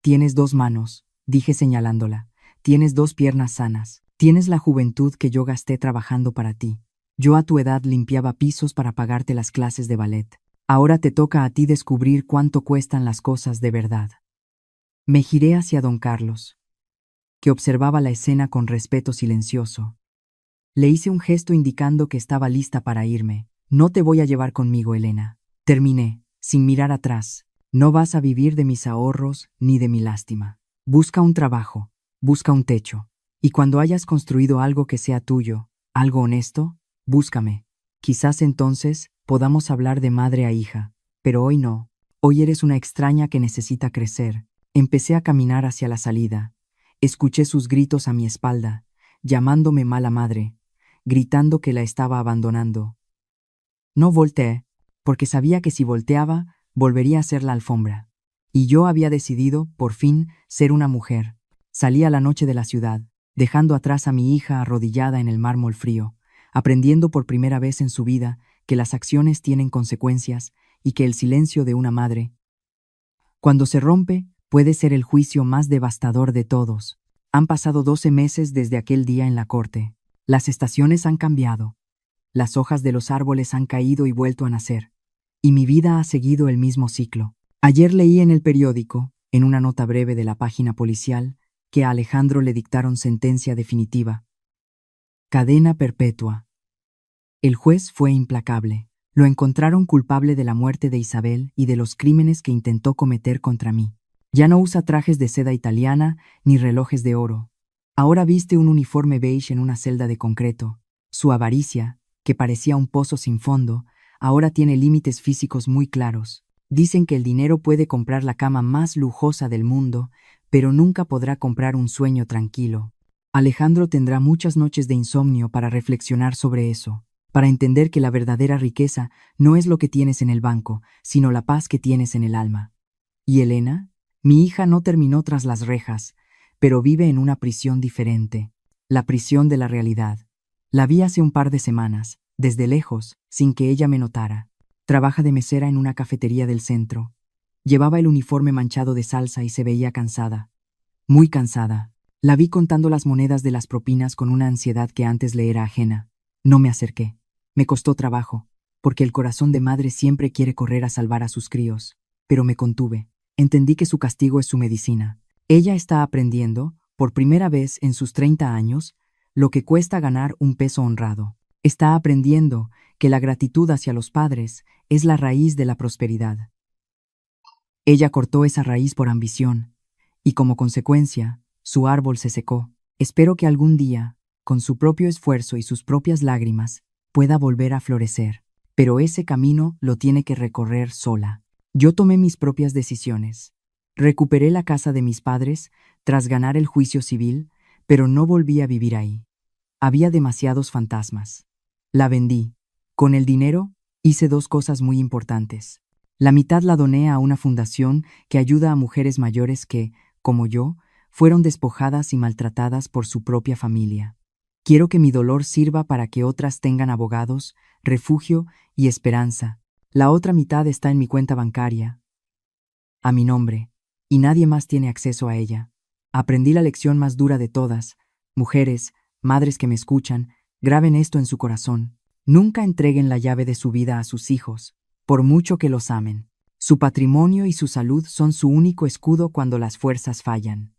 Tienes 2 manos, dije señalándola. Tienes 2 piernas sanas. Tienes la juventud que yo gasté trabajando para ti. Yo a tu edad limpiaba pisos para pagarte las clases de ballet. Ahora te toca a ti descubrir cuánto cuestan las cosas de verdad. Me giré hacia don Carlos, que observaba la escena con respeto silencioso. Le hice un gesto indicando que estaba lista para irme. No te voy a llevar conmigo, Elena. Terminé, sin mirar atrás. No vas a vivir de mis ahorros ni de mi lástima. Busca un trabajo, busca un techo. Y cuando hayas construido algo que sea tuyo, algo honesto, búscame. Quizás entonces podamos hablar de madre a hija, pero hoy no. Hoy eres una extraña que necesita crecer. Empecé a caminar hacia la salida. Escuché sus gritos a mi espalda, llamándome mala madre, gritando que la estaba abandonando. No volteé, porque sabía que si volteaba, volvería a ser la alfombra. Y yo había decidido, por fin, ser una mujer. Salí a la noche de la ciudad, dejando atrás a mi hija arrodillada en el mármol frío, aprendiendo por primera vez en su vida que las acciones tienen consecuencias y que el silencio de una madre, cuando se rompe, puede ser el juicio más devastador de todos. Han pasado 12 meses desde aquel día en la corte. Las estaciones han cambiado. Las hojas de los árboles han caído y vuelto a nacer. Y mi vida ha seguido el mismo ciclo. Ayer leí en el periódico, en una nota breve de la página policial, que a Alejandro le dictaron sentencia definitiva. Cadena perpetua. El juez fue implacable. Lo encontraron culpable de la muerte de Isabel y de los crímenes que intentó cometer contra mí. Ya no usa trajes de seda italiana ni relojes de oro. Ahora viste un uniforme beige en una celda de concreto. Su avaricia, que parecía un pozo sin fondo, ahora tiene límites físicos muy claros. Dicen que el dinero puede comprar la cama más lujosa del mundo, pero nunca podrá comprar un sueño tranquilo. Alejandro tendrá muchas noches de insomnio para reflexionar sobre eso, para entender que la verdadera riqueza no es lo que tienes en el banco, sino la paz que tienes en el alma. ¿Y Elena? Mi hija no terminó tras las rejas, pero vive en una prisión diferente, la prisión de la realidad. La vi hace un par de semanas, desde lejos, sin que ella me notara. Trabaja de mesera en una cafetería del centro. Llevaba el uniforme manchado de salsa y se veía cansada. Muy cansada. La vi contando las monedas de las propinas con una ansiedad que antes le era ajena. No me acerqué. Me costó trabajo, porque el corazón de madre siempre quiere correr a salvar a sus críos. Pero me contuve. Entendí que su castigo es su medicina. Ella está aprendiendo, por primera vez en sus 30 años, lo que cuesta ganar un peso honrado. Está aprendiendo que la gratitud hacia los padres es la raíz de la prosperidad. Ella cortó esa raíz por ambición, y como consecuencia, su árbol se secó. Espero que algún día, con su propio esfuerzo y sus propias lágrimas, pueda volver a florecer. Pero ese camino lo tiene que recorrer sola. Yo tomé mis propias decisiones. Recuperé la casa de mis padres tras ganar el juicio civil, pero no volví a vivir ahí. Había demasiados fantasmas. La vendí. Con el dinero, hice 2 cosas muy importantes. La mitad la doné a una fundación que ayuda a mujeres mayores que, como yo, fueron despojadas y maltratadas por su propia familia. Quiero que mi dolor sirva para que otras tengan abogados, refugio y esperanza. La otra mitad está en mi cuenta bancaria, a mi nombre, y nadie más tiene acceso a ella. Aprendí la lección más dura de todas. Mujeres, madres que me escuchan, graben esto en su corazón. Nunca entreguen la llave de su vida a sus hijos, por mucho que los amen. Su patrimonio y su salud son su único escudo cuando las fuerzas fallan.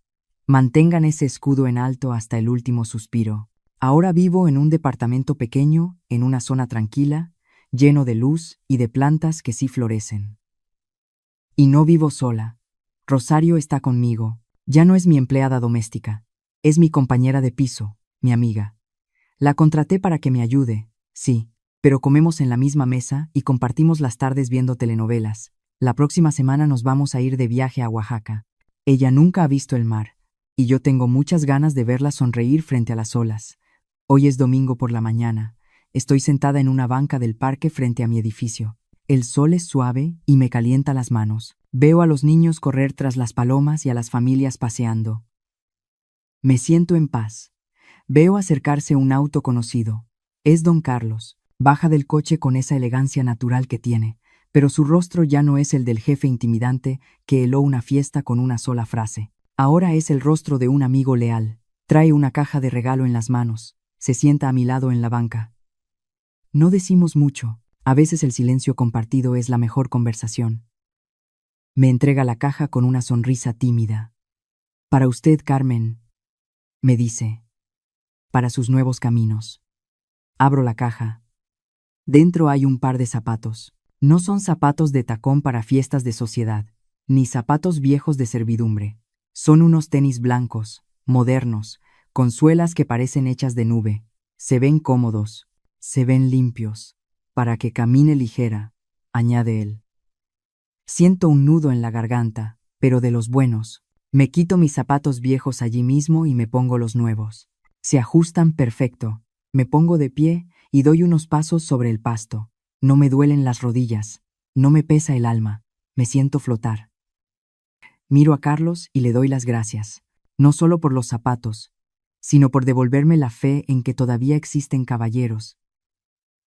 Mantengan ese escudo en alto hasta el último suspiro. Ahora vivo en un departamento pequeño, en una zona tranquila, lleno de luz y de plantas que sí florecen. Y no vivo sola. Rosario está conmigo. Ya no es mi empleada doméstica. Es mi compañera de piso, mi amiga. La contraté para que me ayude, sí, pero comemos en la misma mesa y compartimos las tardes viendo telenovelas. La próxima semana nos vamos a ir de viaje a Oaxaca. Ella nunca ha visto el mar, y yo tengo muchas ganas de verla sonreír frente a las olas. Hoy es domingo por la mañana. Estoy sentada en una banca del parque frente a mi edificio. El sol es suave y me calienta las manos. Veo a los niños correr tras las palomas y a las familias paseando. Me siento en paz. Veo acercarse un auto conocido. Es don Carlos. Baja del coche con esa elegancia natural que tiene, pero su rostro ya no es el del jefe intimidante que heló una fiesta con una sola frase. Ahora es el rostro de un amigo leal. Trae una caja de regalo en las manos. Se sienta a mi lado en la banca. No decimos mucho. A veces el silencio compartido es la mejor conversación. Me entrega la caja con una sonrisa tímida. Para usted, Carmen, me dice. Para sus nuevos caminos. Abro la caja. Dentro hay un par de zapatos. No son zapatos de tacón para fiestas de sociedad, ni zapatos viejos de servidumbre. Son unos tenis blancos, modernos, con suelas que parecen hechas de nube. Se ven cómodos, se ven limpios, para que camine ligera, añade él. Siento un nudo en la garganta, pero de los buenos. Me quito mis zapatos viejos allí mismo y me pongo los nuevos. Se ajustan perfecto. Me pongo de pie y doy unos pasos sobre el pasto. No me duelen las rodillas, no me pesa el alma, me siento flotar. Miro a Carlos y le doy las gracias, no solo por los zapatos, sino por devolverme la fe en que todavía existen caballeros,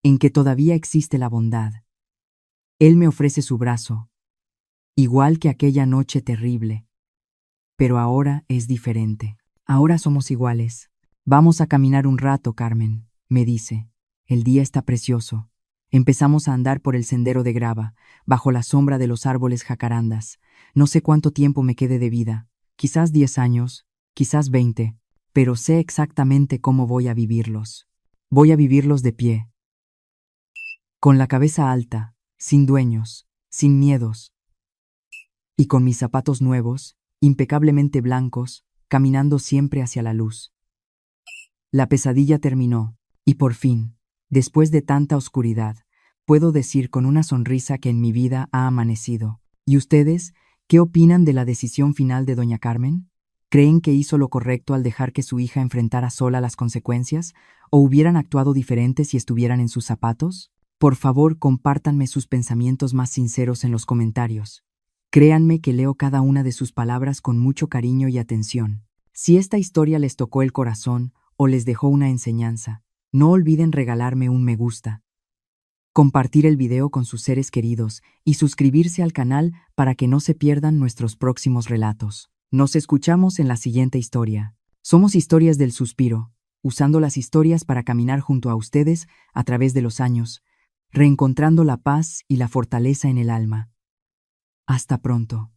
en que todavía existe la bondad. Él me ofrece su brazo, igual que aquella noche terrible. Pero ahora es diferente. Ahora somos iguales. Vamos a caminar un rato, Carmen, me dice. El día está precioso. Empezamos a andar por el sendero de grava, bajo la sombra de los árboles jacarandas. No sé cuánto tiempo me quede de vida, quizás 10 años, quizás 20, pero sé exactamente cómo voy a vivirlos. Voy a vivirlos de pie, con la cabeza alta, sin dueños, sin miedos, y con mis zapatos nuevos, impecablemente blancos, caminando siempre hacia la luz. La pesadilla terminó, y por fin, después de tanta oscuridad, puedo decir con una sonrisa que en mi vida ha amanecido. ¿Y ustedes, qué opinan de la decisión final de doña Carmen? ¿Creen que hizo lo correcto al dejar que su hija enfrentara sola las consecuencias? ¿O hubieran actuado diferente si estuvieran en sus zapatos? Por favor, compártanme sus pensamientos más sinceros en los comentarios. Créanme que leo cada una de sus palabras con mucho cariño y atención. Si esta historia les tocó el corazón o les dejó una enseñanza, no olviden regalarme un me gusta, compartir el video con sus seres queridos y suscribirse al canal para que no se pierdan nuestros próximos relatos. Nos escuchamos en la siguiente historia. Somos Historias del Suspiro, usando las historias para caminar junto a ustedes a través de los años, reencontrando la paz y la fortaleza en el alma. Hasta pronto.